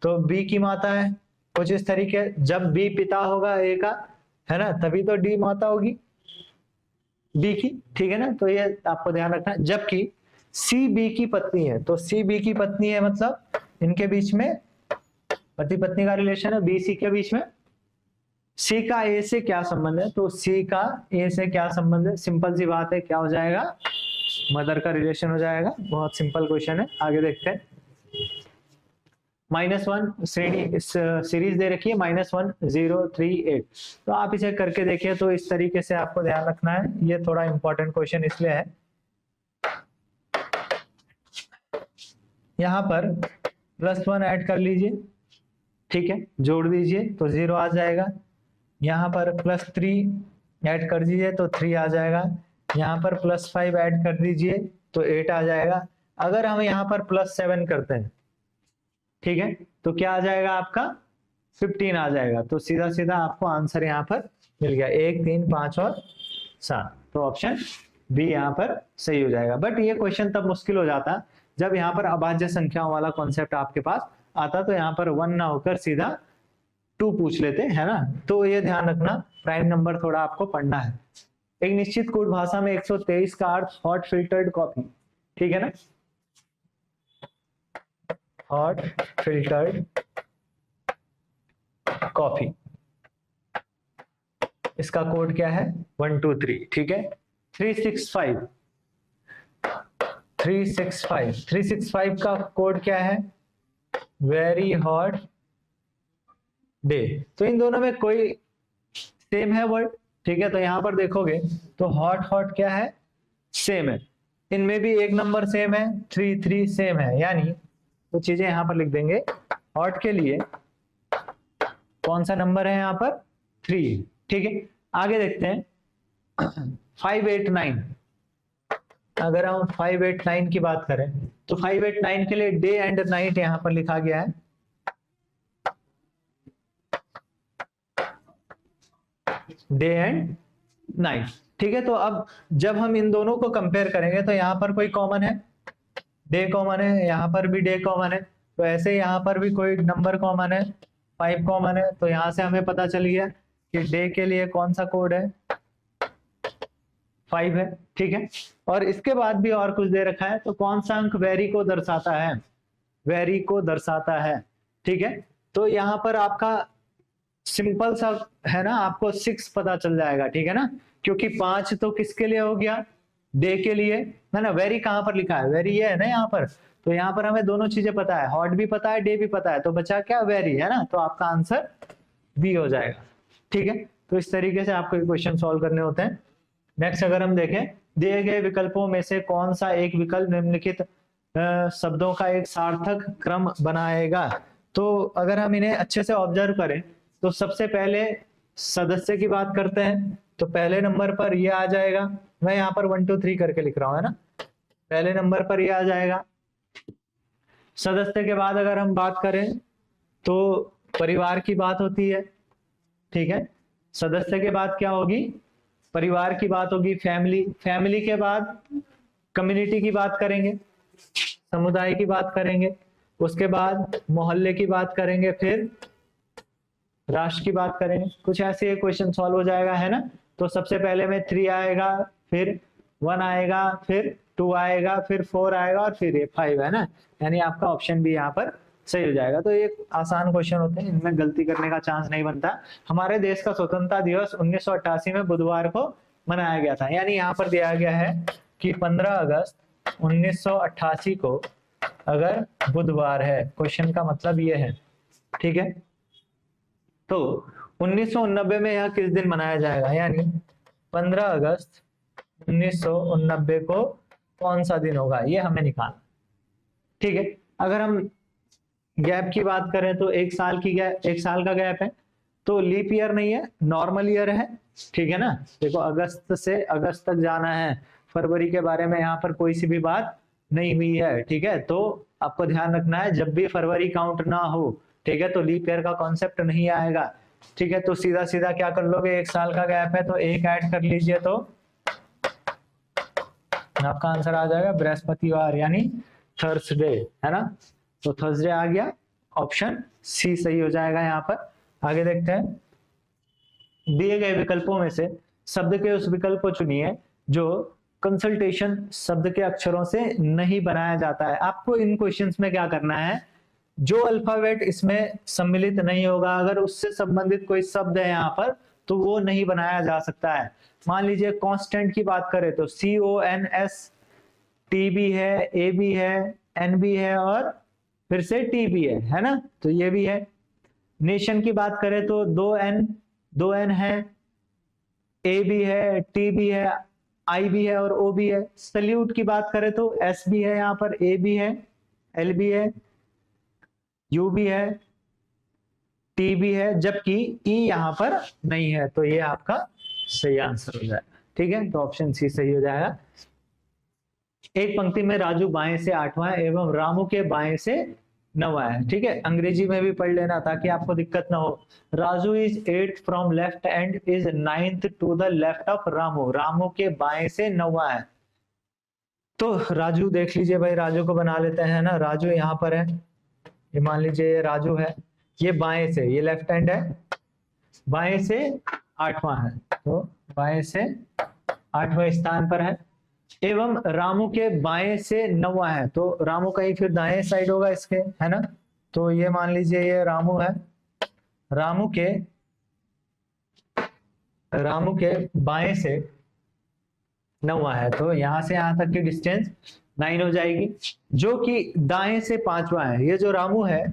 तो बी की माता है। कुछ इस तरीके, जब बी पिता होगा ए का, है ना, तभी तो डी माता होगी बी की, ठीक है ना। तो ये आपको ध्यान रखना। जबकि सी बी की पत्नी है, तो सी बी की पत्नी है मतलब इनके बीच में पति पत्नी का रिलेशन है, बी सी के बीच में। सी का ए से क्या संबंध है, तो सी का ए से क्या संबंध है, सिंपल सी बात है, क्या हो जाएगा, मदर का रिलेशन हो जाएगा। बहुत सिंपल क्वेश्चन है। आगे देखते हैं। -1 श्रेणी सीरीज दे रखी है, -1 0 3 8। तो आप इसे करके देखिए, तो इस तरीके से आपको ध्यान रखना है। ये थोड़ा इंपॉर्टेंट क्वेश्चन इसलिए है, यहाँ पर +1 ऐड कर लीजिए, ठीक है, जोड़ दीजिए तो 0 आ जाएगा। यहाँ पर +3 ऐड कर दीजिए तो 3 आ जाएगा। यहाँ पर +5 ऐड कर दीजिए तो 8 आ जाएगा। अगर हम यहाँ पर +7 करते हैं, ठीक है, तो क्या आ जाएगा आपका 15 आ जाएगा। तो सीधा सीधा आपको आंसर यहाँ पर मिल गया, 1 3 5 और 7। तो ऑप्शन बी यहाँ पर सही हो जाएगा। बट ये क्वेश्चन तब मुश्किल हो जाता जब यहाँ पर अभाज्य संख्याओं वाला कॉन्सेप्ट आपके पास आता, तो यहाँ पर 1 ना होकर सीधा 2 पूछ लेते, है ना। तो ये ध्यान रखना, प्राइम नंबर थोड़ा आपको पढ़ना है। एक निश्चित कोड भाषा में 123 का अर्थ हॉट फिल्टर्ड कॉफी, ठीक है ना। हॉट फिल्टर्ड कॉफी, इसका कोड क्या है 123, ठीक है। 365 का कोड क्या है वेरी हॉट डे। तो इन दोनों में कोई सेम है वर्ड, ठीक है। तो यहां पर देखोगे तो हॉट हॉट क्या है सेम है, इनमें भी एक नंबर सेम है, 3 सेम है, यानी तो चीजें यहां पर लिख देंगे। हॉट के लिए कौन सा नंबर है यहाँ पर 3, ठीक है। आगे देखते हैं 589। अगर हम 589 की बात करें तो 589 के लिए डे एंड नाइट यहां पर लिखा गया है, डे एंड नाइट, ठीक है। तो अब जब हम इन दोनों को कंपेयर करेंगे तो यहाँ पर कोई कॉमन है, डे कॉमन है, यहाँ पर भी डे कॉमन है, तो ऐसे यहाँ पर भी कोई नंबर कॉमन है, 5 कॉमन है। तो यहाँ से हमें पता चल गया कि डे के लिए कौन सा कोड है 5 है, ठीक है। और इसके बाद भी और कुछ दे रखा है, तो कौन सा अंक वेरी को दर्शाता है, वेरी को दर्शाता है, ठीक है। तो यहाँ पर आपका सिंपल सा है ना, आपको 6 पता चल जाएगा, ठीक है ना, क्योंकि 5 तो किसके लिए हो गया डे के लिए है ना। वेरी कहाँ पर लिखा है, वेरी ये है ना यहाँ पर, तो यहाँ पर हमें दोनों चीजें पता है, हॉट भी पता है डे भी पता है, तो बचा क्या वेरी, है ना। तो आपका आंसर बी हो जाएगा, ठीक है। तो इस तरीके से आपको क्वेश्चन सॉल्व करने होते हैं। नेक्स्ट अगर हम देखें, दिए गए विकल्पों में से कौन सा एक विकल्प निम्नलिखित शब्दों का एक सार्थक क्रम बनाएगा। तो अगर हम इन्हें अच्छे से ऑब्जर्व करें तो सबसे पहले सदस्य की बात करते हैं, तो पहले नंबर पर ये आ जाएगा, मैं यहाँ पर 1 2 3 करके लिख रहा हूँ, है ना। पहले नंबर पर ये आ जाएगा। सदस्य के बाद अगर हम बात करें तो परिवार की बात होती है, ठीक है। सदस्य के बाद क्या होगी, परिवार की बात होगी, फैमिली, फैमिली के बाद कम्युनिटी की बात करेंगे, समुदाय की बात करेंगे, उसके बाद मोहल्ले की बात करेंगे, फिर राष्ट्र की बात करेंगे। कुछ ऐसे क्वेश्चन सॉल्व हो जाएगा, है ना। तो सबसे पहले में 3 आएगा, फिर 1 आएगा, फिर 2 आएगा, फिर 4 आएगा और फिर ये 5, है ना। यानी आपका ऑप्शन भी यहाँ पर सही हो जाएगा। तो ये आसान क्वेश्चन होते हैं, इनमें गलती करने का चांस नहीं बनता। हमारे देश का स्वतंत्रता दिवस 1988 में बुधवार को मनाया गया था, यानी यहाँ पर दिया गया है कि 15 अगस्त 1988 को अगर बुधवार है, क्वेश्चन का मतलब ये है, ठीक है। तो 1989 में यह किस दिन मनाया जाएगा, यानी 15 अगस्त 1989 को कौन सा दिन होगा, ये हमें निकालना, ठीक है। अगर हम गैप की बात करें तो 1 साल की गैप, 1 साल का गैप है, तो लीप ईयर नहीं है, नॉर्मल ईयर है, ठीक है ना। देखो अगस्त से अगस्त तक जाना है, फरवरी के बारे में यहाँ पर कोई सी भी बात नहीं हुई है, ठीक है। तो आपको ध्यान रखना है, जब भी फरवरी काउंट ना हो, ठीक है, तो लीप ईयर का कॉन्सेप्ट नहीं आएगा, ठीक है। तो सीधा सीधा क्या कर लोगे, 1 साल का गैप है तो 1 ऐड कर लीजिए, तो आपका आंसर आ जाएगा बृहस्पतिवार, यानी थर्सडे, है ना। तो थर्सडे आ गया, ऑप्शन सी सही हो जाएगा यहाँ पर। आगे देखते हैं, दिए गए विकल्पों में से शब्द के उस विकल्प को चुनिए जो कंसल्टेशन शब्द के अक्षरों से नहीं बनाया जाता है। आपको इन क्वेश्चंस में क्या करना है, जो अल्फाबेट इसमें सम्मिलित नहीं होगा, अगर उससे संबंधित कोई शब्द है यहाँ पर, तो वो नहीं बनाया जा सकता है। मान लीजिए कांस्टेंट की बात करें तो CONS, T भी है, A भी है, N भी है और फिर से T भी है ना, तो ये भी है। नेशन की बात करें तो 2 N है, A भी है, T भी है, I भी है और O भी है। सल्यूट की बात करें तो S भी है, यहाँ पर A भी है, L भी है, U भी है, T भी है, जबकि E यहाँ पर नहीं है, तो ये आपका सही आंसर हो जाएगा, ठीक है। तो ऑप्शन सी सही हो जाएगा। एक पंक्ति में राजू बाएं से 8वां है एवं रामू के बाएं से 9वां है, ठीक है। अंग्रेजी में भी पढ़ लेना ताकि आपको दिक्कत ना हो। Raju is 8th from left end is 9th to the left of Ramu, Ramu के बाएं से 9वां है। तो राजू देख लीजिए भाई, राजू को बना लेते हैं ना। राजू यहाँ पर है, ये मान लीजिए ये राजू है, ये बाएं से, ये लेफ्ट हैंड है, बाएं से 8वां है, तो बाएं से 8वें स्थान पर है। एवं रामू के बाएं से 9वां है, तो रामू कहीं फिर दाएं साइड होगा इसके, है ना। तो ये मान लीजिए ये रामू है, रामू के बाएं से 9वां है, तो यहां से यहां तक की डिस्टेंस 9 हो जाएगी। जो कि दाएं से 5वां है, ये जो रामू है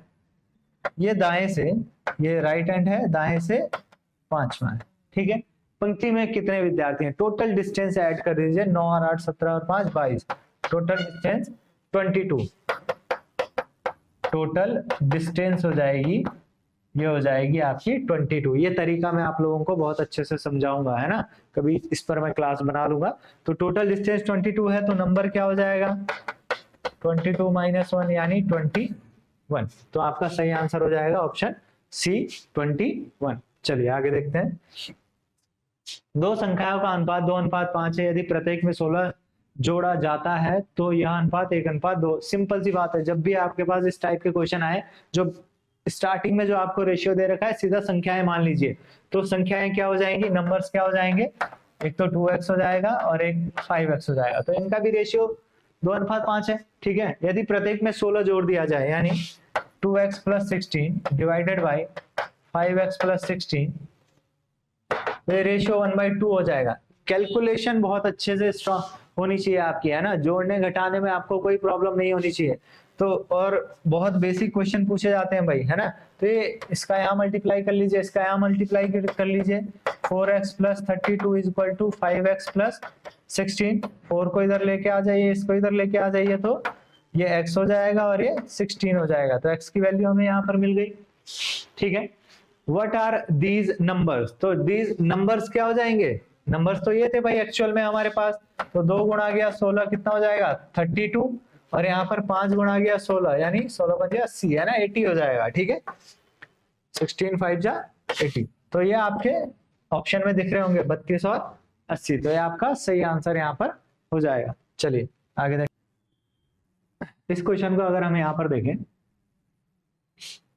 ये दाएं से, ये राइट हैंड है, दाएं से 5वां है, ठीक है। पंक्ति में कितने विद्यार्थी हैं, टोटल डिस्टेंस ऐड कर दीजिए, 9 और 8 17 और 5 22, टोटल डिस्टेंस 22। टोटल डिस्टेंस हो जाएगी, ये हो जाएगी आपकी 22। ये तरीका मैं आप लोगों को बहुत अच्छे से समझाऊंगा, है ना, कभी इस पर मैं क्लास बना लूंगा। तो टोटल डिस्टेंस 22 है, तो नंबर क्या हो जाएगा 22 - 1 यानी 21। तो आपका सही आंसर हो जाएगा ऑप्शन सी 21। चलिए आगे देखते हैं। दो संख्याओं का अनुपात 2:5 है, यदि प्रत्येक में 16 जोड़ा जाता है तो यह अनुपात 1:2। सिंपल सी बात है, जब भी आपके पास इस टाइप के क्वेश्चन आए, जो स्टार्टिंग में जो आपको रेशियो दे रखा है, सीधा संख्याएं मान लीजिए, तो संख्याएं क्या हो जाएंगी, नंबर्स क्या हो जाएंगे, एक तो 2x हो जाएगा और एक 5x हो जाएगा, तो इनका भी रेशियो 2:5 है, ठीक है। यदि प्रत्येक में 16 जोड़ दिया जाए, यानी 2x + 16 डिवाइडेड बाई 5x + 16, तो ये रेशियो 1/2 हो जाएगा। कैलकुलेशन बहुत अच्छे से स्ट्रॉन्ग होनी चाहिए आपकी, है ना, जोड़ने घटाने में आपको कोई प्रॉब्लम नहीं होनी चाहिए। तो और बहुत बेसिक क्वेश्चन पूछे जाते हैं भाई, है ना। तो ये इसका यहाँ मल्टीप्लाई कर लीजिए, इसका यहाँ मल्टीप्लाई कर लीजिए, 4x + 32 = 5x + 16। 4 को इधर लेके आ जाइए, इसको इधर लेके आ जाइए, तो ये x हो जाएगा और ये 16 हो जाएगा। तो x की वैल्यू हमें यहाँ पर मिल गई, ठीक है। What are these numbers? तो these numbers क्या हो जाएंगे, नंबर्स तो ये थे भाई एक्चुअल में हमारे पास, तो 2 गुणा गया 16 कितना हो जाएगा 32, और यहाँ पर 5 गुणा गया 16 यानी 16 × 5 = 80, है ना, 80 हो जाएगा, ठीक है। 16 × 5 = 80, तो ये आपके ऑप्शन में दिख रहे होंगे 32 और 80, तो ये आपका सही आंसर यहाँ पर हो जाएगा। चलिए आगे देखें। इस क्वेश्चन को अगर हम यहाँ पर देखें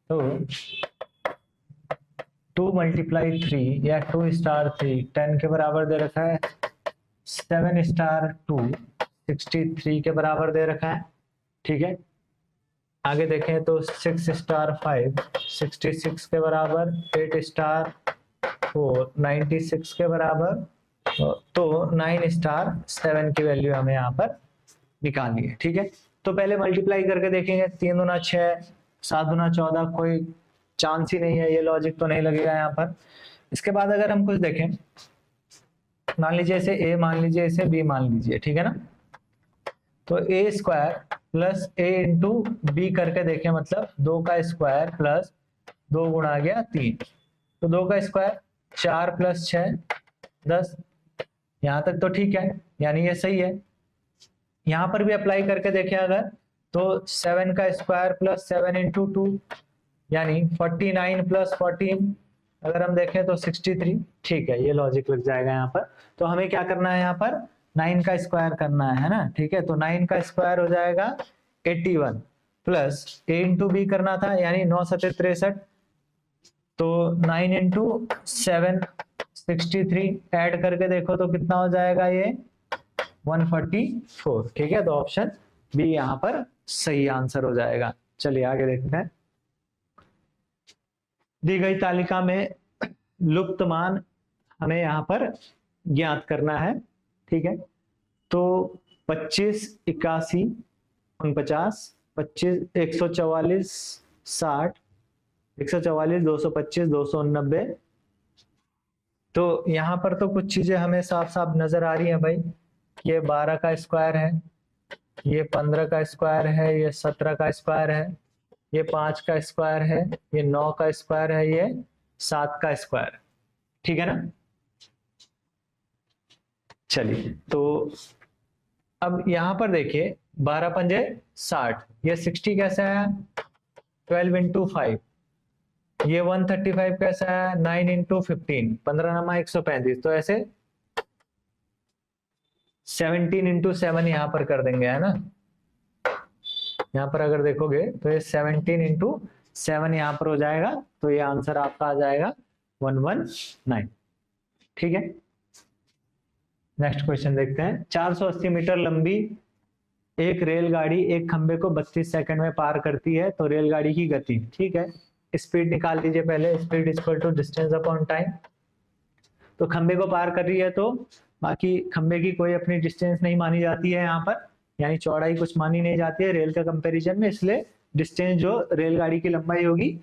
तो 2 × 3 या 2 * 3 10 के बराबर दे रखा है, 7 * 2 63 के बराबर दे रखा है, ठीक है। आगे देखें तो 6 * 5 66 के बराबर, 8 * 4 96 के बराबर, तो 9 * 7 की वैल्यू हमें यहाँ पर निकालनी है, ठीक है। तो पहले मल्टीप्लाई करके देखेंगे, 3 दूना 6 7 दूना 14, कोई चांस ही नहीं है, ये लॉजिक तो नहीं लगेगा यहाँ पर। इसके बाद अगर हम कुछ देखें, मान लीजिए इसे a मान लीजिए, इसे b मान लीजिए, ठीक है ना। तो a² + a × b करके देखें, मतलब 2 का स्क्वायर प्लस 2 गुणा गया 3, तो 2 का स्क्वायर 4 + 6 10, यहाँ तक तो ठीक है, यानी ये सही है। यहाँ पर भी अप्लाई करके देखें अगर, तो 7 का स्क्वायर प्लस 7 × 2 यानी 49 + 14, अगर हम देखें तो 63, ठीक है, ये लॉजिक लग जाएगा यहाँ पर। तो हमें क्या करना है, यहाँ पर 9 का स्क्वायर करना है ना, ठीक है। तो 9 का स्क्वायर हो जाएगा 81 प्लस a × b करना था, यानी 9 × 7 = 63, तो 9 × 7 63 ऐड करके देखो तो कितना हो जाएगा, ये 144, ठीक है। तो ऑप्शन बी यहाँ पर सही आंसर हो जाएगा। चलिए आगे देखते हैं। दी गई तालिका में लुप्त मान हमें यहाँ पर ज्ञात करना है, ठीक है। तो 25 81 49 25 144 60 144 225 289, तो यहाँ पर तो कुछ चीजें हमें साफ साफ नजर आ रही हैं भाई। ये 12 का स्क्वायर है, ये 15 का स्क्वायर है, ये 17 का स्क्वायर है, ये 5 का स्क्वायर है, ये 9 का स्क्वायर है, ये 7 का स्क्वायर, ठीक है ना। चलिए तो अब यहाँ पर देखिए 12 × 5 = 60, ये 60 कैसा है 12 × 5, ये 135 कैसा है 9 × 15 15 × 135, तो ऐसे 17 × 7 यहाँ पर कर देंगे, है ना। यहाँ पर अगर देखोगे तो ये 17 × 7 यहाँ पर हो जाएगा, तो ये आंसर आपका आ जाएगा 119, ठीक है। नेक्स्ट क्वेश्चन देखते हैं। 480 मीटर लंबी एक रेलगाड़ी एक खंबे को 32 सेकंड में पार करती है, तो रेलगाड़ी की गति, ठीक है, स्पीड निकाल लीजिए पहले। Speed equal to distance upon time. तो खंबे को पार कर रही है तो बाकी खंबे की कोई अपनी डिस्टेंस नहीं मानी जाती है यहाँ पर, यानी चौड़ाई कुछ मानी नहीं जाती है रेल के कंपैरिजन में, इसलिए डिस्टेंस जो रेलगाड़ी की लंबाई होगी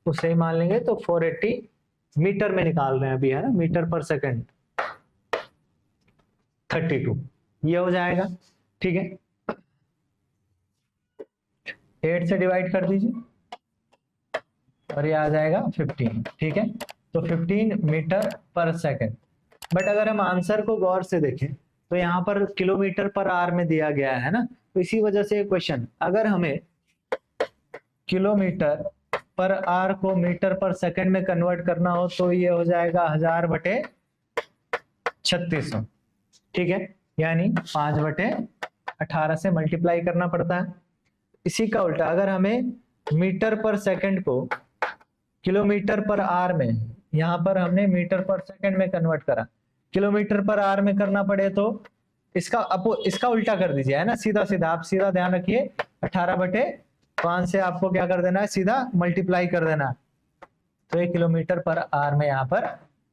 उसे ही मान लेंगे। तो 480 मीटर में निकाल रहे हैं अभी, है ना, मीटर पर सेकंड 32 ये हो जाएगा, ठीक है। 8 से डिवाइड कर दीजिए और ये आ जाएगा 15, ठीक है। तो 15 मीटर पर सेकंड। बट अगर हम आंसर को गौर से देखें तो यहाँ पर किलोमीटर पर आवर में दिया गया है ना, तो इसी वजह से क्वेश्चन, अगर हमें किलोमीटर पर आवर को मीटर पर सेकंड में कन्वर्ट करना हो तो ये हो जाएगा 1000/3600, ठीक है, यानी 5/18 से मल्टीप्लाई करना पड़ता है। इसी का उल्टा अगर हमें मीटर पर सेकंड को किलोमीटर पर आवर में, यहाँ पर हमने मीटर पर सेकंड में कन्वर्ट करा, किलोमीटर पर आवर में करना पड़े तो इसका उल्टा कर दीजिए, है ना, सीधा सीधा। आप सीधा ध्यान रखिए, 18/5 से आपको क्या कर देना है, सीधा मल्टीप्लाई कर देना है, तो ये किलोमीटर पर आवर में यहाँ पर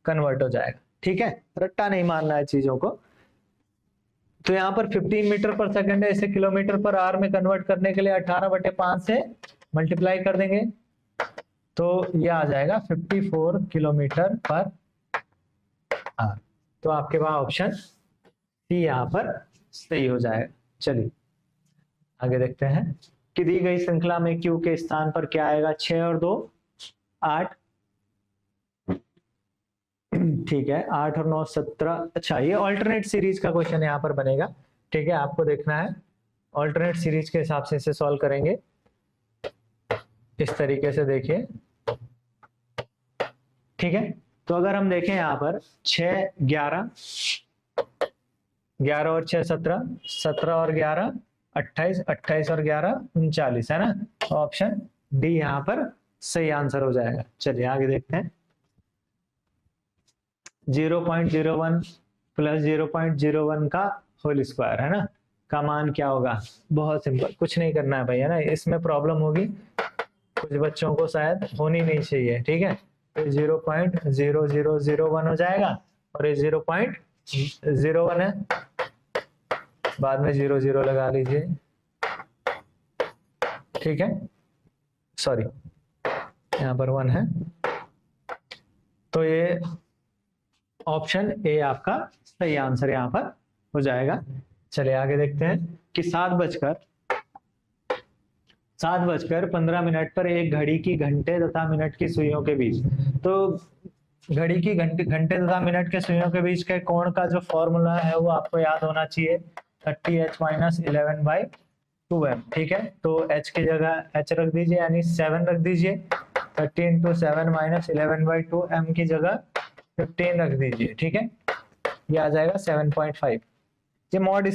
कन्वर्ट हो जाएगा, ठीक है। रट्टा नहीं मारना है चीजों को। तो यहाँ पर 15 मीटर पर सेकंड है, इसे किलोमीटर पर आवर में कन्वर्ट करने के लिए 18/5 से मल्टीप्लाई कर देंगे, तो ये आ जाएगा 54 किलोमीटर पर आवर। तो आपके पास ऑप्शन सी यहाँ पर सही हो जाएगा। चलिए आगे देखते हैं कि दी गई श्रृंखला में क्यू के स्थान पर क्या आएगा, 6 और 2 8, ठीक है, 8 और 9 17। अच्छा, ये ऑल्टरनेट सीरीज का क्वेश्चन यहाँ पर बनेगा, ठीक है, आपको देखना है ऑल्टरनेट सीरीज के हिसाब से इसे सॉल्व करेंगे। इस तरीके से देखिए, ठीक है। तो अगर हम देखें यहाँ पर 6 11, 11 और 6 17, 17 और 11 28, 28 और 11 39, है ना। तो ऑप्शन डी यहाँ पर सही आंसर हो जाएगा। चलिए आगे देखते हैं। 0.01 प्लस 0.01 का होल स्क्वायर, है ना, का मान क्या होगा। बहुत सिंपल, कुछ नहीं करना है भाई, है ना। इसमें प्रॉब्लम होगी कुछ बच्चों को, शायद होनी नहीं चाहिए, ठीक है। तो 0.0001 हो जाएगा और ये 0.01 है, बाद में 00 लगा लीजिए, ठीक है, सॉरी यहाँ पर 1 है। तो ये ऑप्शन ए आपका सही आंसर यहाँ पर हो जाएगा। चलिए आगे देखते हैं कि 7:15 पर एक घड़ी की घंटे तथा मिनट की सुइयों के बीच, तो घड़ी की घंटे तथा मिनट के सुइयों के बीच के कोण का जो फॉर्मूला है वो आपको याद होना चाहिए, 30h - 11/2m, ठीक है। तो h की जगह h रख दीजिए, यानी 7 रख दीजिए। 30 × 7 - 11/2m की जगह 15 रख दीजिए, ठीक है। ये आ जाएगा 7.5। ये मॉड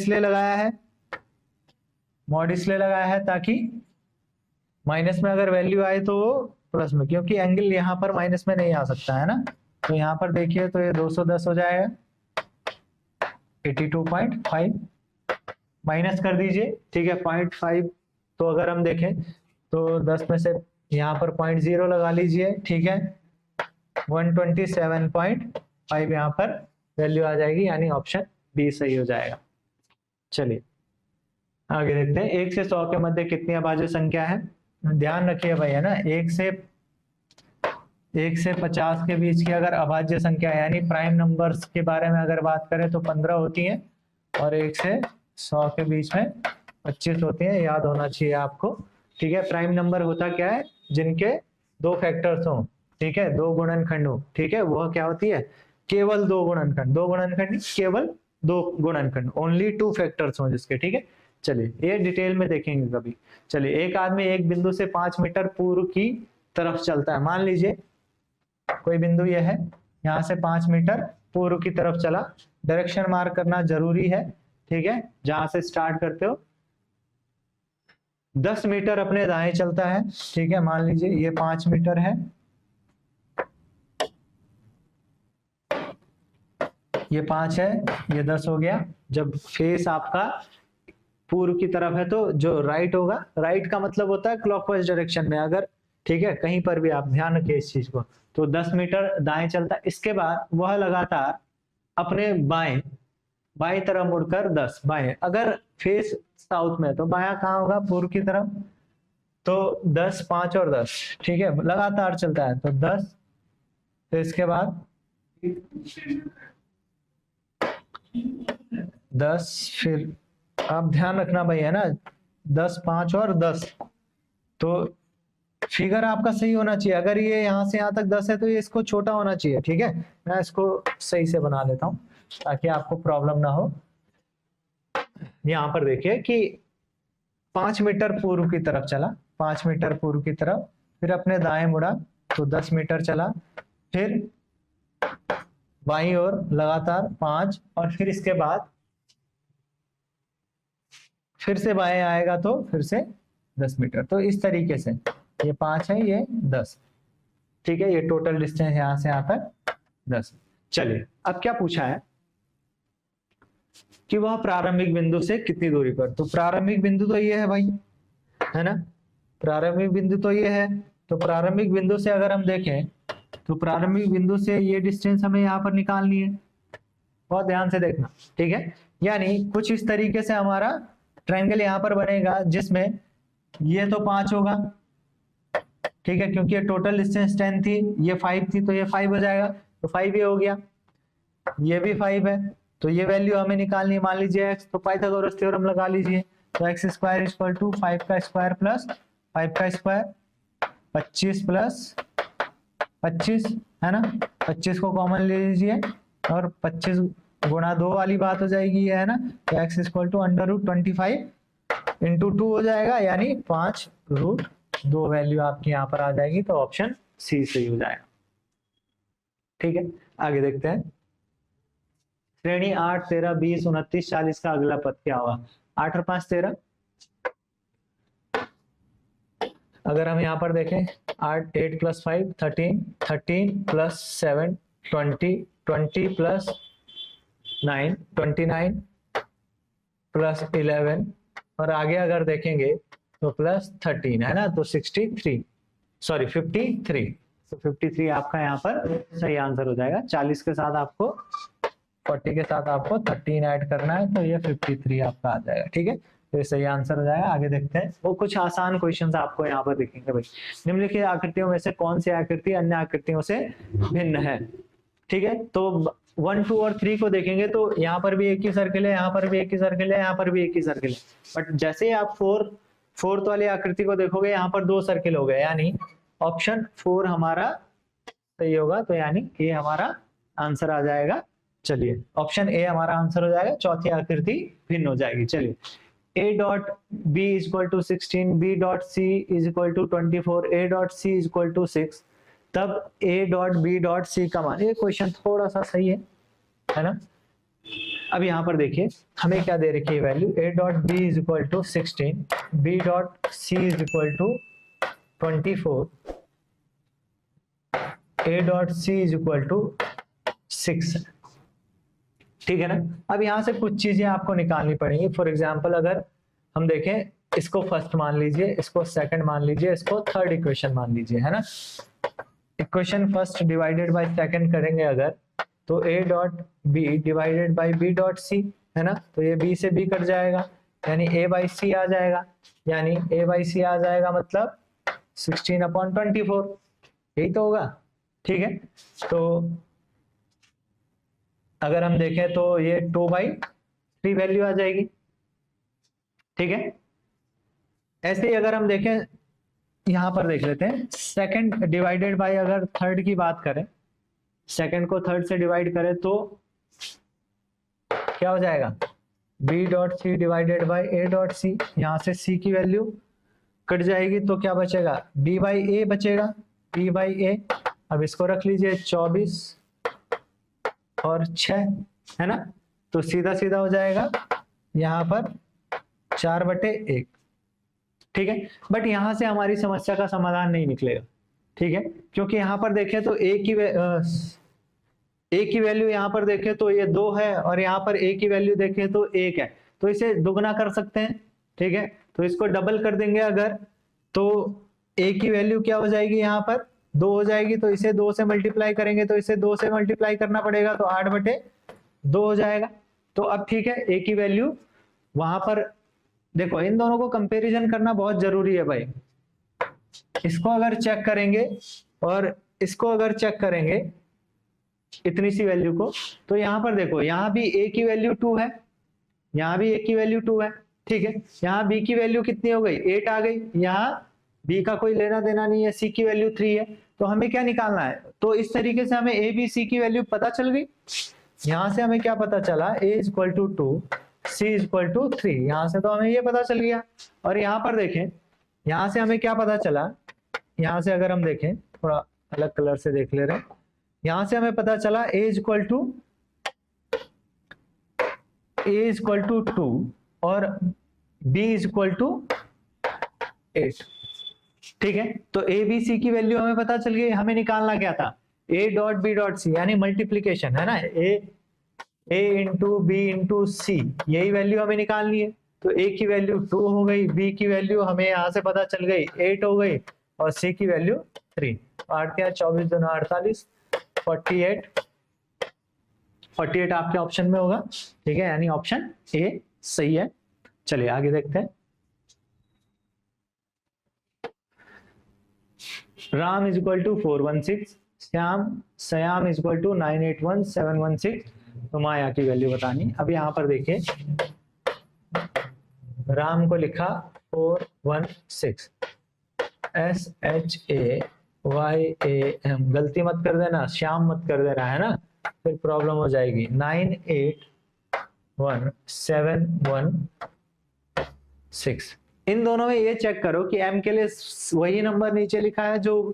इसलिए लगाया है ताकि माइनस में अगर वैल्यू आए तो प्लस में, क्योंकि एंगल यहाँ पर माइनस में नहीं आ सकता, है ना। तो यहाँ पर देखिए तो ये 210 हो जाएगा, 82.5 माइनस कर दीजिए, ठीक है, 0.5। तो अगर हम देखें तो 10 में से यहाँ पर 0.0 लगा लीजिए, ठीक है, 127.5 यहाँ पर वैल्यू आ जाएगी, यानी ऑप्शन बी सही हो जाएगा। चलिए आगे देखते हैं। 1 से 100 के मध्य कितनी अभाज्य संख्या है। ध्यान रखिए भाई, है ना, 1 से 50 के बीच की अगर अभाज्य संख्या, यानी प्राइम नंबर्स के बारे में अगर बात करें तो 15 होती है, और 1 से 100 के बीच में 25 होती है, याद होना चाहिए आपको, ठीक है। प्राइम नंबर होता क्या है, जिनके 2 फैक्टर्स हों, ठीक है, 2 गुणनखंड हो, ठीक है, वह क्या होती है, केवल 2 गुणनखंड, 2 गुणनखंड केवल 2 गुणनखंड, ओनली 2 फैक्टर्स हों जिसके, ठीक है। चलिए ये डिटेल में देखेंगे कभी। चलिए, एक आदमी एक बिंदु से 5 मीटर पूर्व की तरफ चलता है। मान लीजिए कोई बिंदु यह है, यहाँ से 5 मीटर पूर्व की तरफ चला। डायरेक्शन मार्क करना जरूरी है, ठीक है, जहां से स्टार्ट करते हो। 10 मीटर अपने दाएं चलता है, ठीक है, मान लीजिए ये 5 मीटर है, ये 5 है, ये 10 हो गया। जब फेस आपका पूर्व की तरफ है तो जो राइट होगा, राइट का मतलब होता है क्लॉकवाइज डायरेक्शन में, अगर ठीक है कहीं पर भी आप ध्यान रखिए इस चीज को, तो 10 मीटर दाएं चलता है। इसके बाद वह लगातार अपने बाएं तरफ मुड़कर 10 बाएं, अगर फेस साउथ में तो बायां कहाँ होगा, पूर्व की तरफ, तो 10 5 और 10, ठीक है लगातार चलता है तो 10, तो इसके बाद 10, फिर आप ध्यान रखना भाई है ना, 10 5 और 10, तो फिगर आपका सही होना चाहिए। अगर ये यहाँ से यहाँ तक 10 है तो ये इसको छोटा होना चाहिए, ठीक है। मैं इसको सही से बना लेता हूँ ताकि आपको प्रॉब्लम ना हो। यहाँ पर देखिए कि 5 मीटर पूर्व की तरफ चला, 5 मीटर पूर्व की तरफ, फिर अपने दाएं मुड़ा तो 10 मीटर चला, फिर बाईं ओर लगातार 5, और फिर इसके बाद फिर से बाएं आएगा तो फिर से 10 मीटर। तो इस तरीके से ये 5 है, ये 10, ठीक है। ये टोटल डिस्टेंस यहाँ से यहाँ तक 10। चलिए अब क्या पूछा है कि वह प्रारंभिक बिंदु से कितनी दूरी पर, तो प्रारंभिक बिंदु तो ये है भाई, है ना, प्रारंभिक बिंदु तो ये है। तो प्रारंभिक बिंदु से अगर हम देखें तो प्रारंभिक बिंदु से ये डिस्टेंस हमें यहाँ पर निकालनी है, बहुत ध्यान से देखना, ठीक है। यानी कुछ इस तरीके से हमारा ट्रायंगल यहाँ पर बनेगा जिसमें ये तो 5 होगा, ठीक है, क्योंकि ये टोटल डिस्टेंस 10 थी, ये 5 थी, तो ये 5 हो जाएगा, तो 5 ये हो गया, ये भी 5 है, तो ये वैल्यू हमें निकालनी है। मान लीजिए x, तो पाइथागोरस थ्योरम लगा लीजिए, तो x स्क्वायर इक्वल टू 5 का स्क्वायर प्लस 5 का स्क्वायर, 25 प्लस 25, है ना, 25 को कॉमन ले लीजिए और 25 गुणा 2 वाली बात हो जाएगी, है ना, तो x इक्वल टू √25 इंटू 2 हो जाएगा, यानी 5√2 वैल्यू आपकी यहाँ पर आ जाएगी, तो ऑप्शन सी सही हो जाएगा, ठीक है। आगे देखते हैं, श्रेणी 8 13 20 29 40 का अगला पद क्या होगा। 8 और 5 13, अगर हम यहाँ पर देखें 8 प्लस 5 13, 13 प्लस 7 20, 20 प्लस 9 29 प्लस 11, और आगे अगर देखेंगे तो प्लस 13, है ना, तो 53, सॉरी 53, तो 53 आपका यहाँ पर सही आंसर हो जाएगा। 40 के साथ आपको 40 के साथ आपको 13 ऐड करना है, तो ये 53 आपका आ जाएगा, ठीक है, तो ये सही आंसर हो जाएगा। आगे देखते हैं, वो कुछ आसान क्वेश्चंस आपको यहाँ पर दिखेंगे भाई। निम्नलिखित आकृतियों में से कौन सी आकृति अन्य आकृतियों से भिन्न है, ठीक है। तो 1 2 और 3 को देखेंगे तो यहाँ पर भी एक ही सर्किल है, यहाँ पर भी एक ही सर्किल है, यहाँ पर भी एक ही सर्किल है, बट जैसे ही आप फोर्थ वाली आकृति को देखोगे यहाँ पर 2 सर्किल हो गए, यानी ऑप्शन 4 हमारा सही होगा, तो यानी ये हमारा आंसर आ जाएगा। चलिए ऑप्शन ए हमारा आंसर हो जाएगा, चौथी आकृति भिन्न हो जाएगी। चलिए a dot b is equal to 16, b dot c is equal to 24, a dot c is equal to 6, तब a dot b dot c का मान, ये क्वेश्चन थोड़ा सा सही है ना। अब यहाँ पर देखिए हमें क्या दे रखी है value, a dot b is equal to 16, b dot c is equal to 24, a dot c is equal to 6, ठीक है ना। अब यहाँ से कुछ चीजें आपको निकालनी पड़ेंगी। फॉर एग्जाम्पल अगर हम देखें, इसको फर्स्ट मान लीजिए, इसको सेकंड मान लीजिए, इसको थर्ड इक्वेशन मान लीजिए, है ना। Equation first divided by second करेंगे अगर, तो a dot b divided by b dot c, है ना, तो ये b से b कट जाएगा, यानी a बाई c आ जाएगा, यानी a बाई c आ जाएगा, मतलब 16/24, यही तो होगा, ठीक है। तो अगर हम देखें तो ये 2/3 वैल्यू आ जाएगी, ठीक है। ऐसे ही अगर हम देखें, यहां पर देख लेते हैं, सेकंड डिवाइडेड बाय, अगर थर्ड की बात करें, सेकंड को थर्ड से डिवाइड करें तो क्या हो जाएगा, b dot c divided by a dot c, यहां से c की वैल्यू कट जाएगी, तो क्या बचेगा, b बाई a बचेगा, b बाई a। अब इसको रख लीजिए 24 और 6, है ना, तो सीधा सीधा हो जाएगा यहाँ पर 4/1, ठीक है। बट यहाँ से हमारी समस्या का समाधान नहीं निकलेगा, ठीक है, क्योंकि यहाँ पर देखें तो a की ए की वैल्यू यहाँ पर देखें तो ये 2 है, और यहाँ पर ए की वैल्यू देखें तो 1 है, तो इसे दुगना कर सकते हैं। ठीक है, तो इसको डबल कर देंगे अगर, तो ए की वैल्यू क्या हो जाएगी, यहाँ पर 2 हो जाएगी, तो इसे 2 से मल्टीप्लाई करेंगे, तो इसे 2 से मल्टीप्लाई करना पड़ेगा, तो 8/2 हो जाएगा। तो अब ठीक है, ए की वैल्यू वहां पर देखो, इन दोनों को कंपैरिजन करना बहुत जरूरी है भाई। इसको अगर चेक करेंगे और इसको अगर चेक करेंगे इतनी सी वैल्यू को, तो यहाँ पर देखो, यहाँ भी ए की वैल्यू 2 है, यहाँ भी ए की वैल्यू 2 है। ठीक है, यहाँ बी की वैल्यू कितनी हो गई, 8 आ गई, यहाँ बी का कोई लेना देना नहीं है, सी की वैल्यू 3 है, तो हमें क्या निकालना है। तो इस तरीके से हमें ए बी सी की वैल्यू पता चल गई। यहां से हमें क्या पता चला, A equal to 2, C equal to 3, यहां से तो हमें ये पता चल गया। और यहाँ पर देखें, यहां से हमें क्या पता चला, यहां से अगर हम देखें, थोड़ा अलग कलर से देख ले रहे हैं, यहां से हमें पता चला ए इक्वल टू 2 और बी इक्वल टू 8। ठीक है, तो ए बी सी की वैल्यू हमें पता चल गई। हमें निकालना क्या था, A dot B dot C, यानी मल्टीप्लीकेशन है ना, A into B into C, यही वैल्यू हमें निकालनी है। तो ए की वैल्यू 2 हो गई, बी की वैल्यू हमें यहाँ से पता चल गई 8 हो गई, और सी की वैल्यू 3। 8 क्या 24 दूना 48, 48 आपके ऑप्शन में होगा। ठीक है, यानी ऑप्शन ए सही है। चलिए आगे देखते हैं। Ram is equal to 416, Shyam is equal to 981716, तो माया की वैल्यू बतानी। अब यहाँ पर देखिए, राम को लिखा 416, SHAYAM, गलती मत कर देना, श्याम मत कर देना, है ना, फिर प्रॉब्लम हो जाएगी। 981716, इन दोनों में ये चेक करो कि एम के लिए वही नंबर नीचे लिखा है जो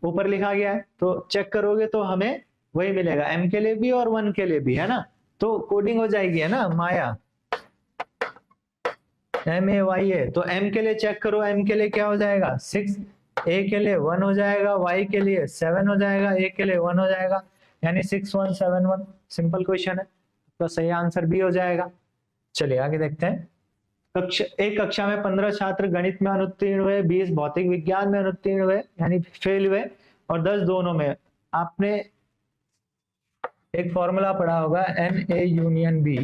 ऊपर लिखा गया है, तो चेक करोगे तो हमें वही मिलेगा, एम के लिए भी और 1 के लिए भी, है ना, तो कोडिंग हो जाएगी, है ना, माया MAYA। तो एम के लिए चेक करो, एम के लिए क्या हो जाएगा 6, ए के लिए 1 हो जाएगा, वाई के लिए 7 हो जाएगा, ए के लिए 1 हो जाएगा, यानी 6171। सिंपल क्वेश्चन है, तो सही आंसर भी हो जाएगा। चलिए आगे देखते हैं। एक कक्षा में 15 छात्र गणित में अनुत्तीर्ण हुए, 20 भौतिक विज्ञान में अनुत्तीर्ण हुए, यानी फेल हुए, और 10 दोनों में। आपने एक फॉर्मूला पढ़ा होगा, NA union B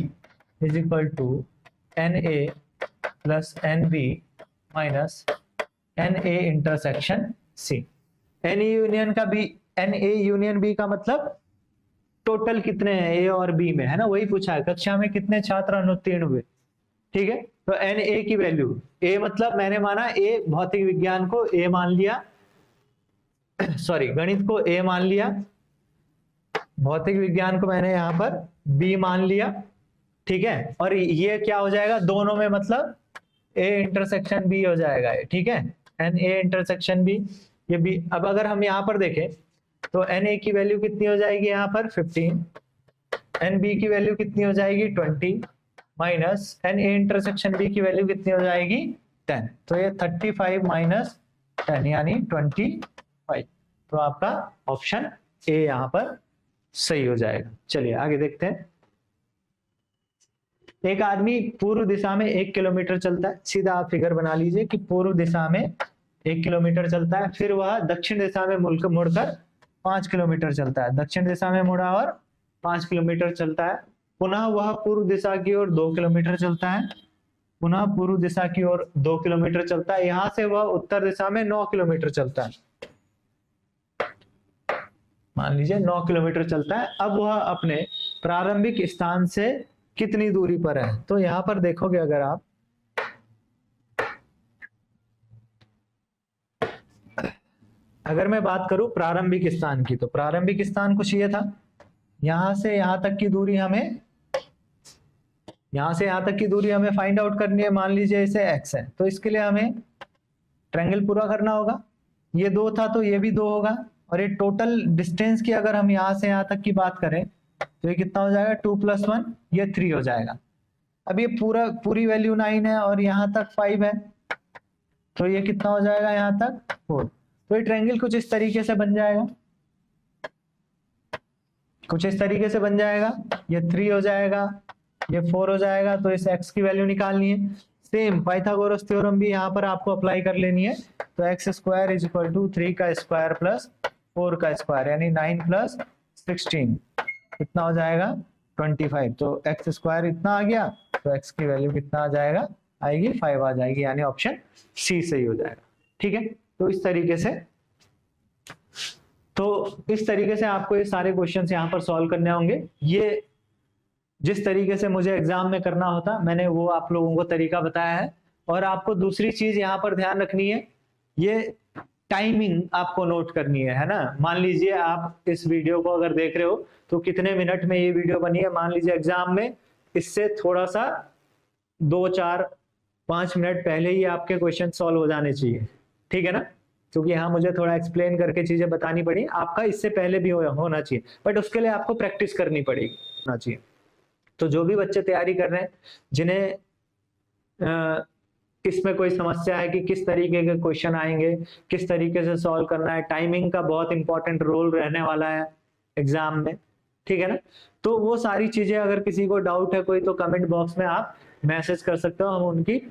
is equal to NA plus NB minus NA intersection C। NA union B का मतलब टोटल कितने हैं A और B में, है ना, वही पूछा है, कक्षा में कितने छात्र अनुत्तीर्ण हुए। ठीक है, तो NA की वैल्यू, A मतलब मैंने माना A, भौतिक विज्ञान को A मान लिया, सॉरी गणित को A मान लिया, भौतिक विज्ञान को मैंने यहाँ पर B मान लिया। ठीक है, और ये क्या हो जाएगा दोनों में, मतलब A इंटरसेक्शन B हो जाएगा। ठीक है, NA इंटरसेक्शन B, ये B। अब अगर हम यहाँ पर देखें तो NA की वैल्यू कितनी हो जाएगी, यहाँ पर 15, NB की वैल्यू कितनी हो जाएगी 20, माइनस NA इंटरसेक्शन B की वैल्यू कितनी हो जाएगी 10, तो ये 35 माइनस 10 यानी 25। तो आपका ऑप्शन ए यहाँ पर सही हो जाएगा। चलिए आगे देखते हैं। एक आदमी पूर्व दिशा में 1 किलोमीटर चलता है, सीधा आप फिगर बना लीजिए कि पूर्व दिशा में 1 किलोमीटर चलता है, फिर वह दक्षिण दिशा में मुड़कर 5 किलोमीटर चलता है, दक्षिण दिशा में मुड़ा और 5 किलोमीटर चलता है, पुनः वह पूर्व दिशा की ओर 2 किलोमीटर चलता है, पुनः पूर्व दिशा की ओर 2 किलोमीटर चलता है, यहां से वह उत्तर दिशा में 9 किलोमीटर चलता है, मान लीजिए 9 किलोमीटर चलता है। अब वह अपने प्रारंभिक स्थान से कितनी दूरी पर है, तो यहां पर देखोगे अगर आप, अगर मैं बात करूं प्रारंभिक स्थान की, तो प्रारंभिक स्थान कुछ ये था, यहां से यहां तक की दूरी हमें, यहां से यहां तक की दूरी हमें फाइंड आउट करनी है, मान लीजिए इसे x है, तो इसके लिए हमें ट्रायंगल पूरा करना होगा। ये 2 था तो ये भी 2 होगा, और ये टोटल डिस्टेंस की अगर हम यहां से यहां तक की बात करें तो ये कितना हो जाएगा 2 + 1, ये 3 हो जाएगा। अब ये पूरी वैल्यू 9 है और यहां तक 5 है, तो ये कितना हो जाएगा यहां तक 4। तो ये ट्रायंगल कुछ इस तरीके से बन जाएगा। कुछ इस तरीके से बन जाएगा, ये 3 हो जाएगा, ये 4 हो जाएगा, तो इस x की वैल्यू निकालनी है। सेम पाइथागोरस थ्योरम भी यहाँ पर आपको अप्लाई कर लेनी है। तो X square is equal to 3 का स्क्वायर प्लस 4 का स्क्वायर, यानी 9 प्लस 16 कितना हो जाएगा 25। तो एक्स स्क्वायर इतना आ गया, तो एक्स की वैल्यू कितना आ जाएगा, आएगी 5 आ जाएगी, यानी ऑप्शन सी सही हो जाएगा। ठीक है, तो इस तरीके से आपको ये सारे क्वेश्चंस यहाँ पर सॉल्व करने होंगे। ये जिस तरीके से मुझे एग्जाम में करना होता मैंने वो आप लोगों को तरीका बताया है। और आपको दूसरी चीज यहाँ पर ध्यान रखनी है, ये टाइमिंग आपको नोट करनी है ना। मान लीजिए आप इस वीडियो को अगर देख रहे हो तो कितने मिनट में ये वीडियो बनी है, मान लीजिए एग्जाम में इससे थोड़ा सा 2, 4, 5 मिनट पहले ही आपके क्वेश्चन सॉल्व हो जाने चाहिए। ठीक है ना, क्योंकि यहाँ मुझे थोड़ा एक्सप्लेन करके चीजें बतानी पड़ी, आपका इससे पहले भी होना चाहिए, बट उसके लिए आपको प्रैक्टिस करनी पड़ेगी, होना चाहिए। तो जो भी बच्चे तैयारी कर रहे हैं, जिन्हें इसमें कोई समस्या है कि किस तरीके के क्वेश्चन आएंगे, किस तरीके से सॉल्व करना है, टाइमिंग का बहुत इंपॉर्टेंट रोल रहने वाला है एग्जाम में। ठीक है ना, तो वो सारी चीजें अगर किसी को डाउट है कोई, तो कमेंट बॉक्स में आप मैसेज कर सकते हो, हम उनकी